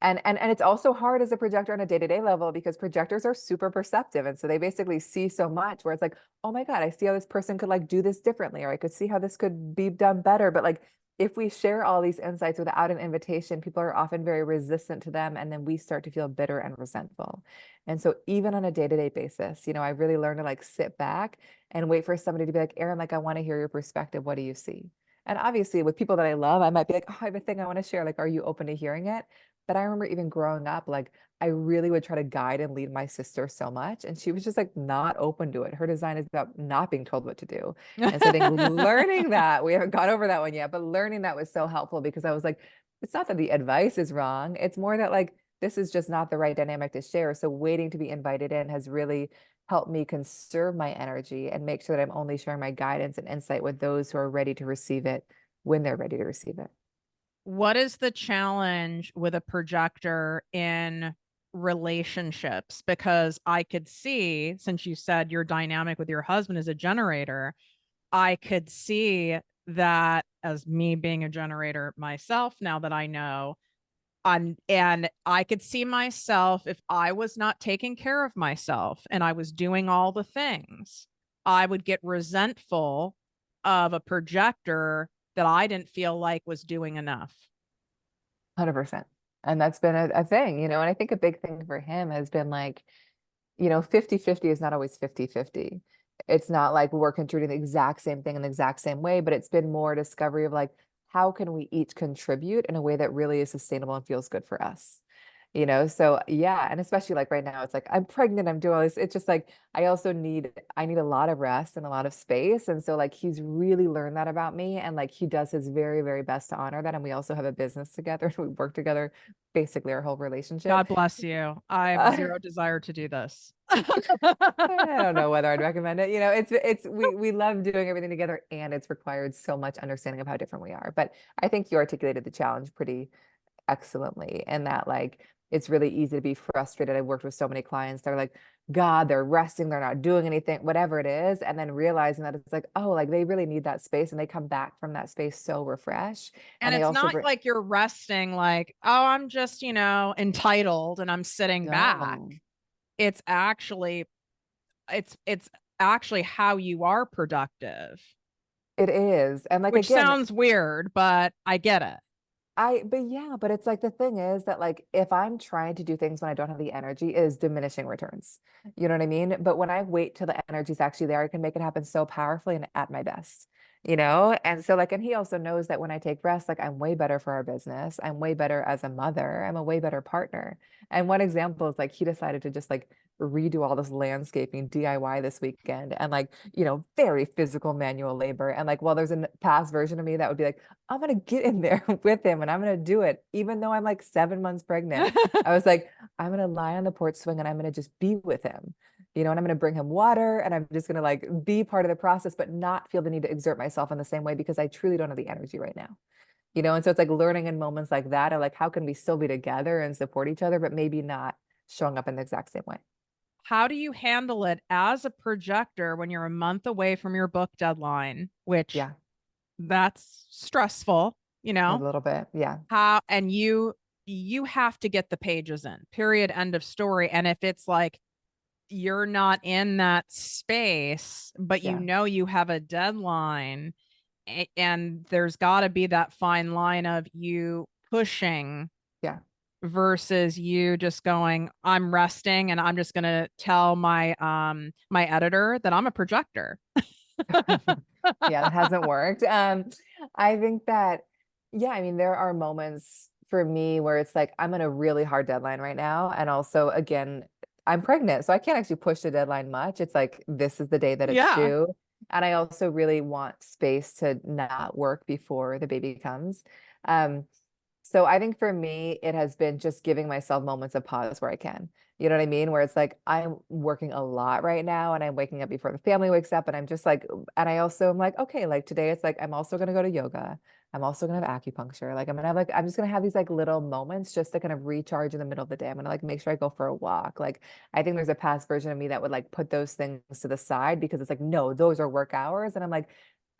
And it's also hard as a projector on a day-to-day level because projectors are super perceptive. And so they basically see so much where it's like, oh my God, I see how this person could like do this differently, or I could see how this could be done better. But like if we share all these insights without an invitation, people are often very resistant to them. And then we start to feel bitter and resentful. And so even on a day-to-day basis, I really learned to like sit back and wait for somebody to be like, Erin, like I want to hear your perspective. What do you see? And obviously, with people that I love, I might be like, oh, I have a thing I want to share. Like, are you open to hearing it? But I remember even growing up, like I really would try to guide and lead my sister so much. And she was just like not open to it. Her design is about not being told what to do. And so I think learning that, we haven't got over that one yet, but learning that was so helpful because I was like, it's not that the advice is wrong. It's more that like this is just not the right dynamic to share. So waiting to be invited in has really helped me conserve my energy and make sure that I'm only sharing my guidance and insight with those who are ready to receive it when they're ready to receive it. What is the challenge with a projector in relationships? Because I could see, since you said your dynamic with your husband is a generator, I could see that as me being a generator myself, now that I know, and I could see myself if I was not taking care of myself and I was doing all the things, I would get resentful of a projector that I didn't feel like was doing enough. 100%. And that's been a thing, and I think a big thing for him has been like, 50-50 is not always 50-50. It's not like we're contributing the exact same thing in the exact same way, but it's been more discovery of like, how can we each contribute in a way that really is sustainable and feels good for us? So yeah, and especially like right now, it's like I'm pregnant, I'm doing all this. It's just like I need a lot of rest and a lot of space. And so like he's really learned that about me. And like he does his very, very best to honor that. And we also have a business together. We work together basically our whole relationship. God bless you. I have Uh, zero desire to do this. I don't know whether I'd recommend it. We love doing everything together, and it's required so much understanding of how different we are. But I think you articulated the challenge pretty excellently, and that like it's really easy to be frustrated. I've worked with so many clients, they're like, God, they're resting, they're not doing anything, whatever it is, and then realizing that it's like, oh, like they really need that space, and they come back from that space so refreshed, And and they it's also not bring like you're resting, like, oh, I'm just, entitled and I'm sitting back. no, It's actually it's actually how you are productive, it is, and like which again, sounds weird, but I get it. but yeah, but it's like the thing is that like if I'm trying to do things when I don't have the energy, it is diminishing returns. You know what I mean? But when I wait till the energy's actually there, I can make it happen so powerfully and at my best. And so like, and he also knows that when I take rest, like I'm way better for our business. I'm way better as a mother. I'm a way better partner. And one example is like he decided to just like redo all this landscaping DIY this weekend and like, very physical manual labor. And like, while there's a past version of me that would be like, I'm gonna get in there with him and I'm gonna do it, even though I'm like 7 months pregnant. I was like, I'm gonna lie on the porch swing and I'm gonna just be with him, and I'm gonna bring him water and I'm just gonna like be part of the process, but not feel the need to exert myself in the same way because I truly don't have the energy right now. And so it's like learning in moments like that, or like how can we still be together and support each other, but maybe not showing up in the exact same way. How do you handle it as a projector when you're a month away from your book deadline, which Yeah, that's stressful, you a know? little bit. Yeah, How and you have to get the pages in. Period, end of story. And if it's like you're not in that space, but yeah, you have a deadline, and there's got to be that fine line of you pushing yeah. versus you just going, I'm resting and I'm just going to tell my editor that I'm a projector. Yeah, that hasn't worked. I think that, yeah, I mean, there are moments for me where it's like I'm in a really hard deadline right now. And also, again, I'm pregnant, so I can't actually push the deadline much. It's like this is the day that it's Yeah. due. And I also really want space to not work before the baby comes. Um, so I think for me, it has been just giving myself moments of pause where I can. You know what I mean? Where it's like I'm working a lot right now and I'm waking up before the family wakes up and I'm just like, and I also am like, okay, like today it's like I'm also gonna go to yoga. I'm also gonna have acupuncture. Like I'm just gonna have these like little moments just to kind of recharge in the middle of the day. I'm gonna like make sure I go for a walk. Like I think there's a past version of me that would like put those things to the side because it's like, no, those are work hours. And I'm like,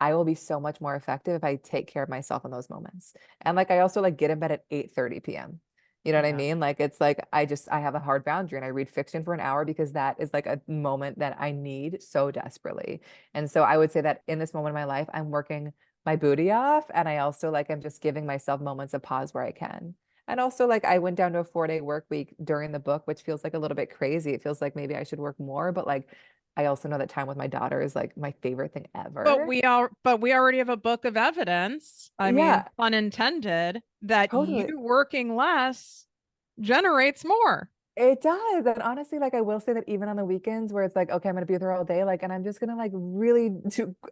I will be so much more effective if I take care of myself in those moments. And like I also like get in bed at 8:30 p.m. You know what I Yeah. mean? Like it's like I have a hard boundary and I read fiction for an hour because that is like a moment that I need so desperately. And so I would say that in this moment of my life, I'm working my booty off and I also like I'm just giving myself moments of pause where I can. And also like I went down to a 4-day work week during the book, which feels like a little bit crazy. It feels like maybe I should work more, but like I also know that time with my daughter is like my favorite thing ever. But we already have a book of evidence. I mean, Yeah, pun intended, that you totally. working less generates more. It does. And honestly, like I will say that even on the weekends where it's like, okay, I'm gonna be with her all day, like, and I'm just gonna like really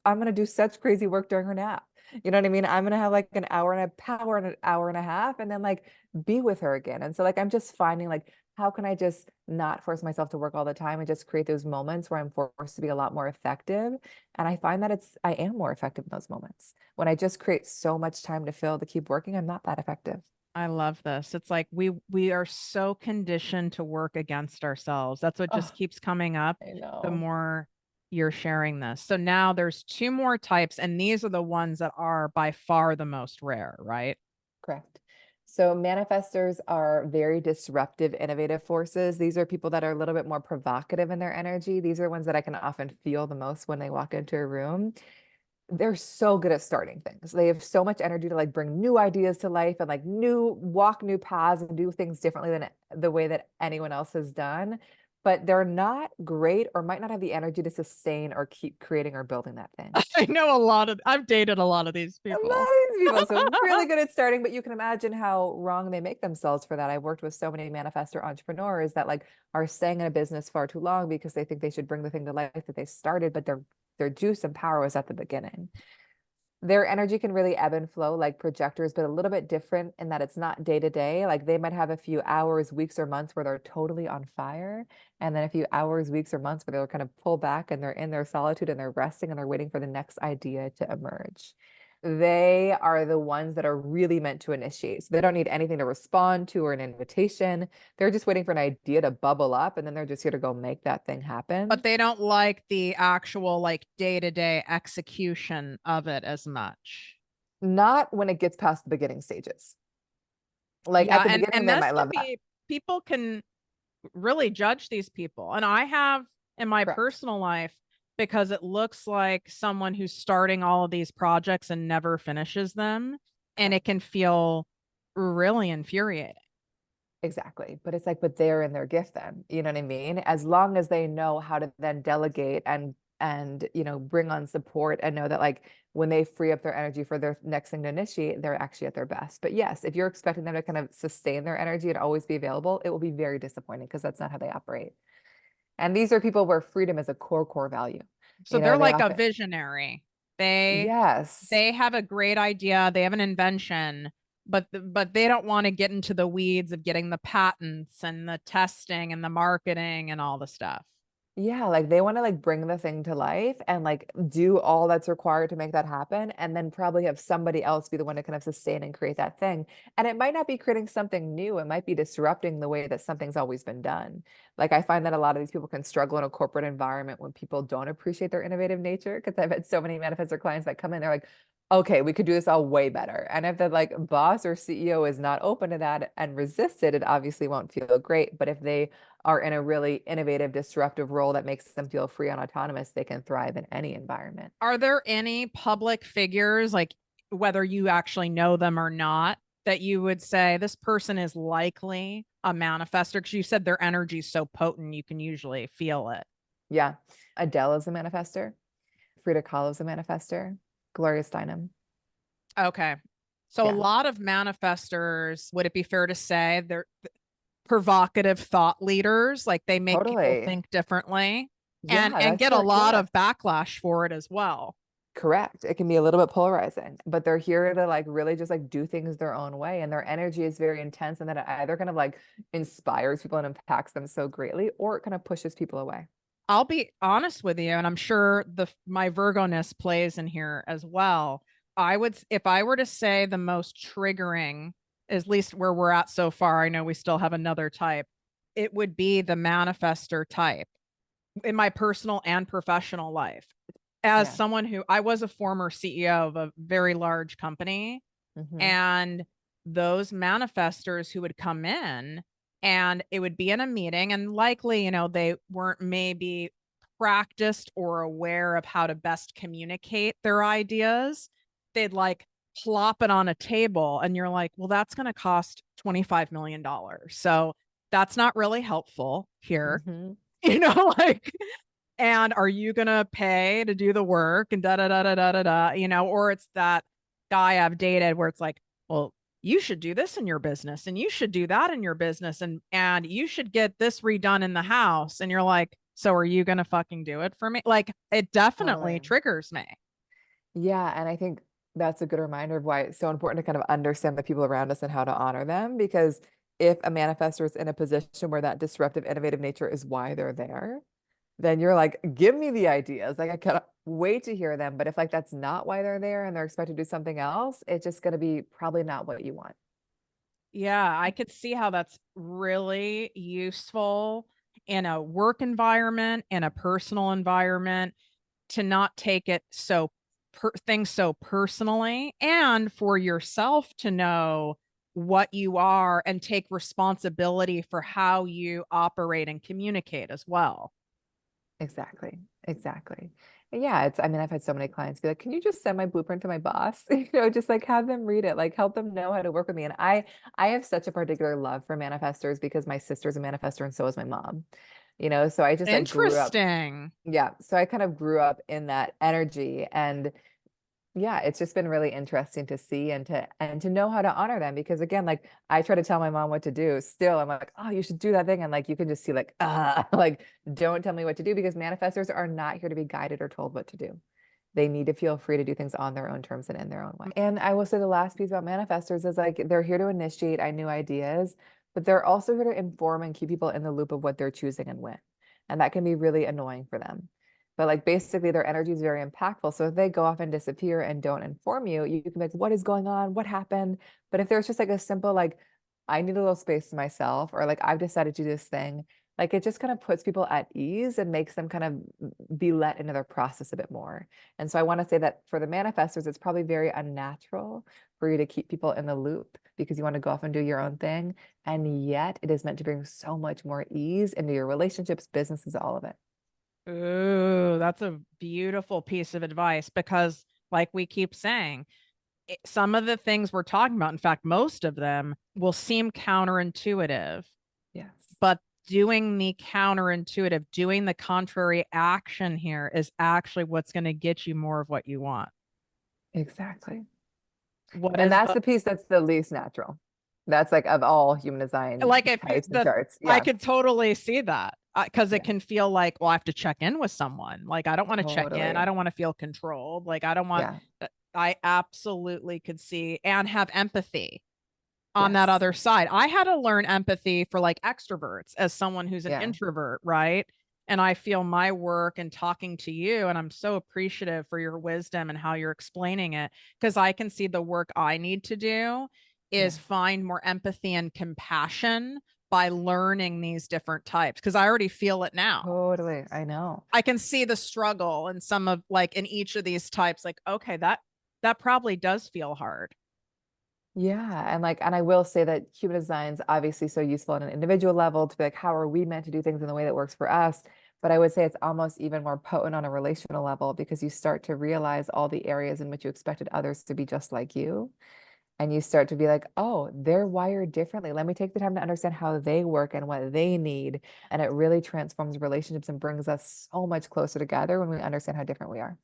I'm gonna do such crazy work during her nap. You know what I mean? I'm gonna have like an hour and a power and an hour and a half and then like be with her again. And so like I'm just finding like how can I just not force myself to work all the time and just create those moments where I'm forced to be a lot more effective. And I find that I am more effective in those moments. When I just create so much time to fill to keep working, I'm not that effective. I love this. It's like we are so conditioned to work against ourselves. That's what just Oh, keeps coming up I the know. more you're sharing this. So now there's two more types, and these are the ones that are by far the most rare, right? Correct. So manifestors are very disruptive, innovative forces. These are people that are a little bit more provocative in their energy. These are ones that I can often feel the most when they walk into a room. They're so good at starting things. They have so much energy to like bring new ideas to life and like walk new paths and do things differently than the way that anyone else has done. but they're not great or might not have the energy to sustain or keep creating or building that thing. I know I've dated a lot of these A lot people. of these people, so really good at starting, but you can imagine how wrong they make themselves for that. I've worked with so many manifestor entrepreneurs that like are staying in a business far too long because they think they should bring the thing to life that they started, but their juice and power was at the beginning. Their energy can really ebb and flow like projectors, but a little bit different in that it's not day to day. Like they might have a few hours, weeks, or months where they're totally on fire, and then a few hours, weeks, or months where they'll kind of pull back and they're in their solitude and they're resting and they're waiting for the next idea to emerge. They are the ones that are really meant to initiate. So they don't need anything to respond to or an invitation. They're just waiting for an idea to bubble up, and then they're just here to go make that thing But happen. they don't like the actual like day-to-day execution of it as much. Not when it gets past the beginning stages. Like Yeah, at the beginning, and they this might can love that. be people can really judge these people. And I have in my Correct. personal life because it looks like someone who's starting all of these projects and never finishes them. And it Correct. can feel really infuriating. Exactly. But it's like, but they're in their gift then. You know what I mean? As long as they know how to then delegate and bring on support and know that like when they free up their energy for their next thing to initiate, they're actually at their best. But yes, if you're expecting them to kind of sustain their energy and always be available, it will be very disappointing because that's not how they operate. And these are people where freedom is a core value. So they're They like a often, visionary. They yes. they have a great idea, they have an invention, but they don't want to get into the weeds of getting the patents and the testing and the marketing and all the stuff. Yeah, like they want to like bring the thing to life and like do all that's required to make that happen, and then probably have somebody else be the one to kind of sustain and create that thing. And it might not be creating something new, it might be disrupting the way that something's always been done. Like I find that a lot of these people can struggle in a corporate environment when people don't appreciate their innovative nature. Because I've had so many manifestor clients that come in, they're like, okay, we could do this all way better. And if the like boss or CEO is not open to that and resist it, it obviously won't feel great. But if they are in a really innovative, disruptive role that makes them feel free and autonomous, they can thrive in any environment. Are there any public figures, like whether you actually know them or not, that you would say this person is likely a manifester? Because you said their energy is so potent, you can usually feel it. Yeah. Adele is a manifester. Frida Kahlo is a manifester. Gloria Steinem. Okay. So a Yeah, lot of manifestors, would it be fair to say they're provocative thought leaders, like they make people totally. think differently Yeah, and that's get a their lot of gift. backlash for it as well. Correct. It can be a little bit polarizing, but they're here to like really just like do things their own way. And their energy is very intense, and that it either kind of like inspires people and impacts them so greatly, or it kind of pushes people away. I'll be honest with you, and I'm sure the my Virgo-ness plays in here as well. I would, if I were to say the most triggering, at least where we're at so far, I know we still have another type, it would be the manifester type in my personal and professional life. As Yeah. someone who I was a former CEO of a very large company, Hmm. and those manifestors who would come in and it would be in a meeting and likely, they weren't maybe practiced or aware of how to best communicate their ideas. They'd like plop it on a table and you're like, well, that's going to cost $25 million. So that's not really helpful here, Hmm. like, and are you going to pay to do the work and da da da da da da da, or it's that guy I've dated where it's like, well, you should do this in your business and you should do that in your business and you should get this redone in the house. And you're like, so are you going to fucking do it for me? Like it definitely Totally. triggers me. Yeah, and I think that's a good reminder of why it's so important to kind of understand the people around us and how to honor them. Because if a manifestor is in a position where that disruptive, innovative nature is why they're there, then you're like, give me the ideas. Like I cannot wait to hear them. But if like that's not why they're there and they're expected to do something else, it's just going to be probably not what you want. Yeah, I could see how that's really useful in a work environment, in a personal environment, to not take it things so personally, and for yourself to know what you are and take responsibility for how you operate and communicate as well. Exactly. Exactly. And yeah, I mean, I've had so many clients be like, can you just send my blueprint to my boss? Just like have them read it, like help them know how to work with me. And I have such a particular love for manifestors because my sister's a manifestor and so is my mom. So I just like grew up. Interesting. Yeah. So I kind of grew up in that energy, and yeah, it's just been really interesting to see and to know how to honor them, because again, like I try to tell my mom what to do. Still, I'm like, oh, you should do that thing. And like you can just see like, like don't tell me what to do, because manifestors are not here to be guided or told what to do. They need to feel free to do things on their own terms and in their own way. And I will say the last piece about manifestors is like they're here to initiate new ideas, but they're also here to inform and keep people in the loop of what they're choosing and when. And that can be really annoying for them. But like basically their energy is very impactful. So if they go off and disappear and don't inform you, you can be like, what is going on? What happened? But if there's just like a simple like, I need a little space to myself, or like I've decided to do this thing, like it just kind of puts people at ease and makes them kind of be let into their process a bit more. And so I want to say that for the manifestors, it's probably very unnatural for you to keep people in the loop because you want to go off and do your own thing. And yet it is meant to bring so much more ease into your relationships, businesses, all of it. Ooh, that's a beautiful piece of advice because, like we keep saying, some of the things we're talking about, in fact, most of them will seem counterintuitive, Yes, but doing the counterintuitive, doing the contrary action here is actually what's going to get you more of what you want. exactly. What And is that's the the piece that's the least natural. That's like of all human design like if you types and the charts. I Yeah. could totally see that because it Yeah. can feel like, well, I have to check in with someone. Like I don't want to check in. I Totally. don't want to feel controlled. Like I don't want. Yeah. I absolutely could see and have empathy on that Yes. other side. I had to learn empathy for like extroverts as someone who's an Yeah. introvert, right? And I feel my work and talking to you, and I'm so appreciative for your wisdom and how you're explaining it because I can see the work I need to do is Yeah. find more empathy and compassion by learning these different types because I already feel it now. Totally. I know. I can see the struggle in some of like in each of these types like okay, that probably does feel hard. Yeah. And like, and I will say that human design's obviously so useful on an individual level to be like, how are we meant to do things in the way that works for us? But I would say it's almost even more potent on a relational level because you start to realize all the areas in which you expected others to be just like you. And you start to be like, oh, they're wired differently. Let me take the time to understand how they work and what they need. And it really transforms relationships and brings us so much closer together when we understand how different we are.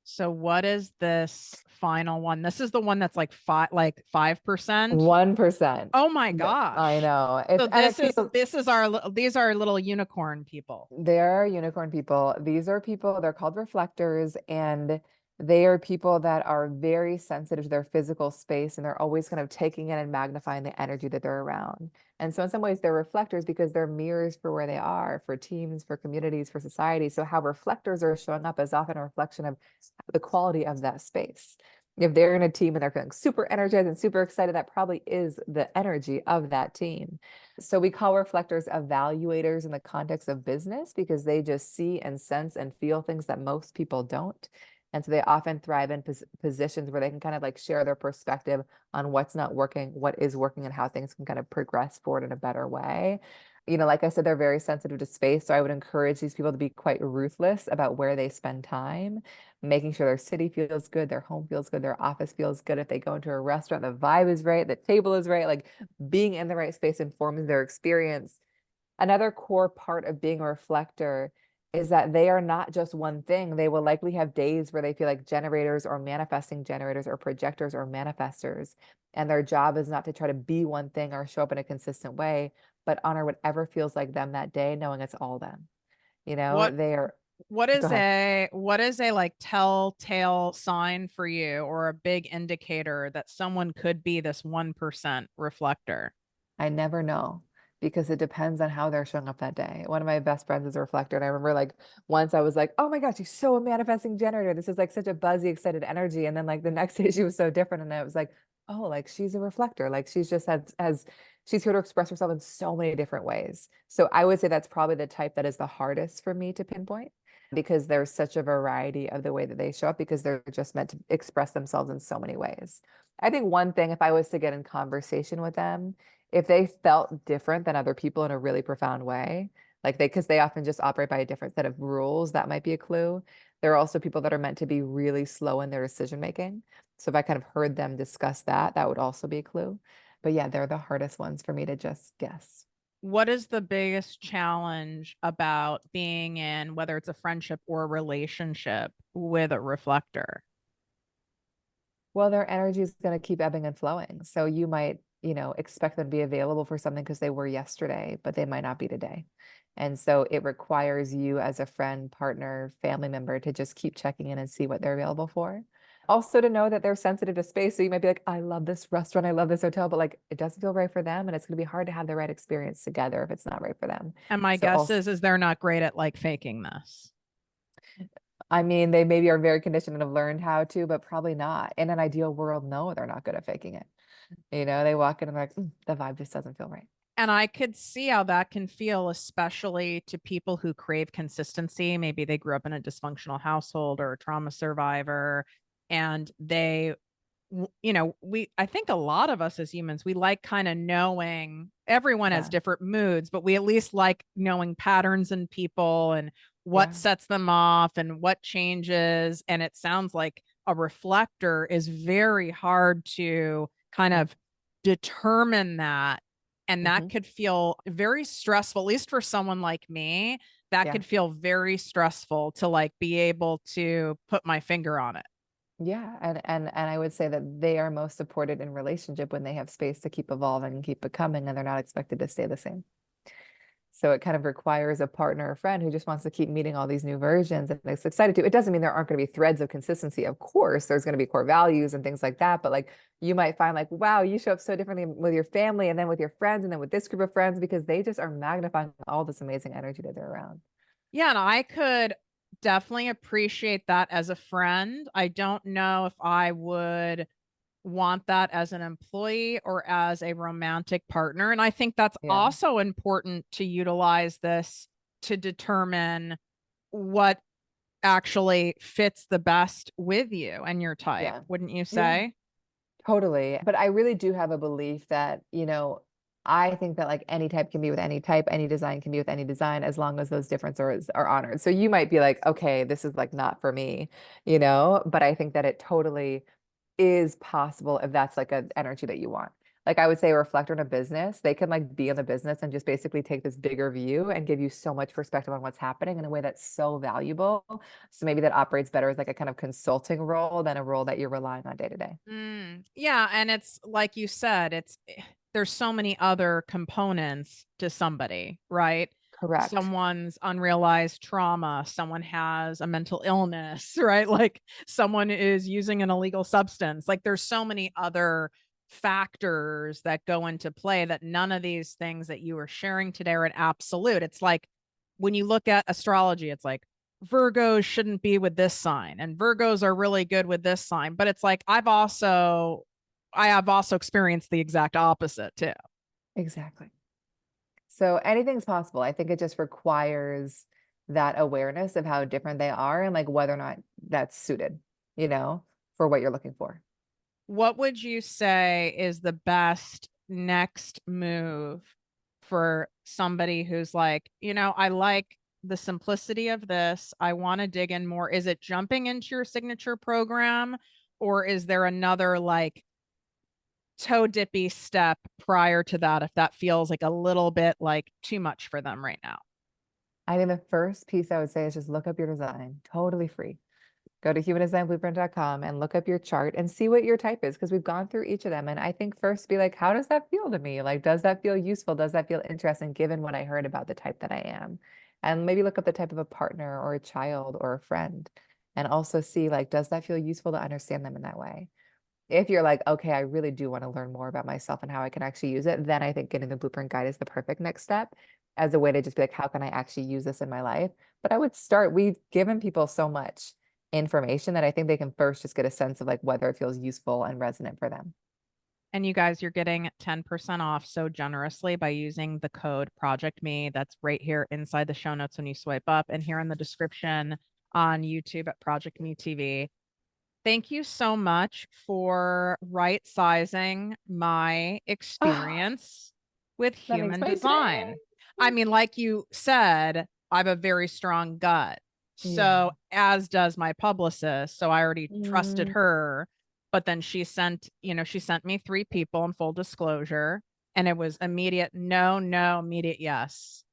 So what is this final one? This is the one that's like 5%. 1%. Oh my I gosh. know. It's So and it feels this is our these are little unicorn people. they're unicorn people. These are people, they're called reflectors, and they are people that are very sensitive to their physical space and they're always kind of taking in and magnifying the energy that they're around. And so, in some ways, they're reflectors because they're mirrors for where they are, for teams, for communities, for society. So, how reflectors are showing up is often a reflection of the quality of that space. If they're in a team and they're feeling super energized and super excited, that probably is the energy of that team. So we call reflectors evaluators in the context of business because they just see and sense and feel things that most people don't. And so they often thrive in positions where they can kind of like share their perspective on what's not working, what is working, and how things can kind of progress forward in a better way. Like I said, they're very sensitive to space. So I would encourage these people to be quite ruthless about where they spend time, making sure their city feels good, their home feels good, their office feels good. If they go into a restaurant, the vibe is right, the table is right. Like being in the right space informs their experience. Another core part of being a reflector is that they are not just one thing. They will likely have days where they feel like generators or manifesting generators or projectors or manifestors. And their job is not to try to be one thing or show up in a consistent way, but honor whatever feels like them that day, knowing it's all them. What They are, what go is ahead. a like telltale sign for you or a big indicator that someone could be this 1% reflector? I never know because it depends on how they're showing up that day. One of my best friends is a reflector. And I remember like once I was like, oh my gosh, she's so a manifesting generator. This is like such a buzzy, excited energy. And then like the next day she was so different. And I was like, oh, like she's a reflector. Like she's just has she's here to express herself in so many different ways. So I would say that's probably the type that is the hardest for me to pinpoint because there's such a variety of the way that they show up because they're just meant to express themselves in so many ways. I think one thing, if I was to get in conversation with them, if they felt different than other people in a really profound way, like because they often just operate by a different set of rules, that might be a clue. There are also people that are meant to be really slow in their decision making. So if I kind of heard them discuss that, that would also be a clue. But yeah, they're the hardest ones for me to just guess. What is the biggest challenge about being in, whether it's a friendship or a relationship with a reflector? Well, their energy is going to keep ebbing and flowing. So you might, expect them to be available for something because they were yesterday, but they might not be today. And so it requires you as a friend, partner, family member to just keep checking in and see what they're available for. Also to know that they're sensitive to space. So you might be like, I love this restaurant, I love this hotel, but like it doesn't feel right for them. And it's going to be hard to have the right experience together if it's not right for them. And my So guess also, is they're not great at like faking this. I mean, they maybe are very conditioned and have learned how to, but probably not. In an ideal world, no, they're not good at faking it. They walk in and they're like, the vibe just doesn't feel right. And I could see how that can feel, especially to people who crave consistency. Maybe they grew up in a dysfunctional household or a trauma survivor, and I think a lot of us as humans, we like kind of knowing everyone has Yeah. different moods, but we at least like knowing patterns in people and what Yeah. sets them off and what changes. And it sounds like a reflector is very hard to kind Mm. of determine that. And that Hmm. could feel very stressful, at least for someone like me. That Yeah. could feel very stressful to like be able to put my finger on it. Yeah. And I would say that they are most supported in relationship when they have space to keep evolving and keep becoming, and they're not expected to stay the same. So it kind of requires a partner or friend who just wants to keep meeting all these new versions and is excited to. It doesn't mean there aren't going to be threads of consistency. Of course, there's going to be core values and things like that. But like you might find like, wow, you show up so differently with your family and then with your friends and then with this group of friends because they just are magnifying all this amazing energy that they're around. Yeah, and I could definitely appreciate that as a friend. I don't know if I would want that as an employee or as a romantic partner. And I think that's Yeah. also important to utilize this to determine what actually fits the best with you and your type, Yeah. wouldn't you Yeah. say? Totally. But I really do have a belief that, I think that like any type can be with any type, any design can be with any design as long as those differences are honored. So you might be like, okay, this is like not for me, but I think that it totally is possible if that's like an energy that you want. Like I would say a reflector in a business, they can like be in the business and just basically take this bigger view and give you so much perspective on what's happening in a way that's so valuable. So maybe that operates better as like a kind of consulting role than a role that you're relying on day to day. Yeah, and it's like you said, there's so many other components to somebody, right? Correct. Someone's unrealized trauma, someone has a mental illness, right? Like someone is using an illegal substance. Like there's so many other factors that go into play that none of these things that you were sharing today are an absolute. It's like when you look at astrology, it's like Virgos shouldn't be with this sign and Virgos are really good with this sign. But it's like I have also experienced the exact opposite too. Exactly. So anything's possible. I think it just requires that awareness of how different they are and like whether or not that's suited, you know, for what you're looking for. What would you say is the best next move for somebody who's like, I like the simplicity of this. I want to dig in more. Is it jumping into your signature program or is there another like toe dippy step prior to that if that feels like a little bit like too much for them right now? I think the first piece I would say is just look up your design, totally free. Go to humandesignblueprint.com and look up your chart and see what your type is because we've gone through each of them. And I think first be like, how does that feel to me? Like, does that feel useful? Does that feel interesting given what I heard about the type that I am? And maybe look up the type of a partner or a child or a friend and also see like, does that feel useful to understand them in that way? If you're like, okay, I really do want to learn more about myself and how I can actually use it, then I think getting the blueprint guide is the perfect next step as a way to just be like, how can I actually use this in my life? But I would start, we've given people so much information that I think they can first just get a sense of like whether it feels useful and resonant for them. And you guys, you're getting 10% off so generously by using the code Project Me. That's right here inside the show notes when you swipe up and here in the description on YouTube at Project Me TV. Thank you so much for right sizing my Oh, experience with that makes human my day. design. I mean, like you said, I have a very strong gut. So, Yeah. as does my publicist. So, I already trusted Mm, her. But then she sent me three people in full disclosure. And it was immediate no, no, immediate yes.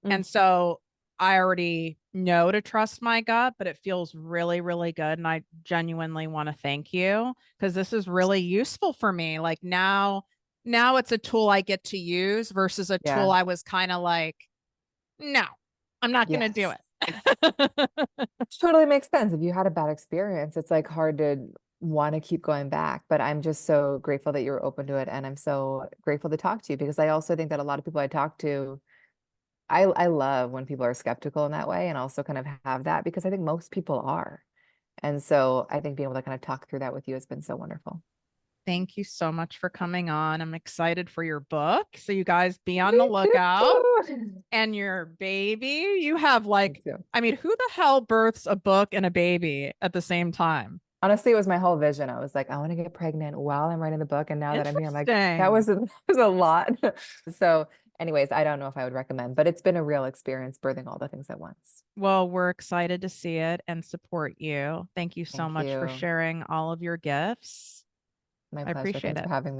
Mm. And so I already know to trust my gut, but it feels really, really good. And I genuinely want to thank you because this is really useful for me. Like now it's a tool I get to use versus a tool Yeah. I was kind of like, no, I'm not going to do Yes. it. Totally makes sense. If you had a bad experience, it's like hard to want to keep going back. But I'm just so grateful that you were open to it. And I'm so grateful to talk to you because I also think that a lot of people I talk to, I love when people are skeptical in that way and also kind of have that because I think most people are. And so I think being able to kind of talk through that with you has been so wonderful. Thank you so much for coming on. I'm excited for your book. So you guys be on the Me lookout. too. And your baby, you have Me like, too. I mean, who the hell births a book and a baby at the same time? Honestly, it was my whole vision. I was like, I want to get pregnant while I'm writing the book. And now that I'm here, I'm like, Interesting. that was a lot. So, anyways, I don't know if I would recommend, but it's been a real experience birthing all the things at once. Well, we're excited to see it and support you. Thank you so Thank much for you. sharing all of your gifts. My I pleasure. appreciate Thanks it. for having me.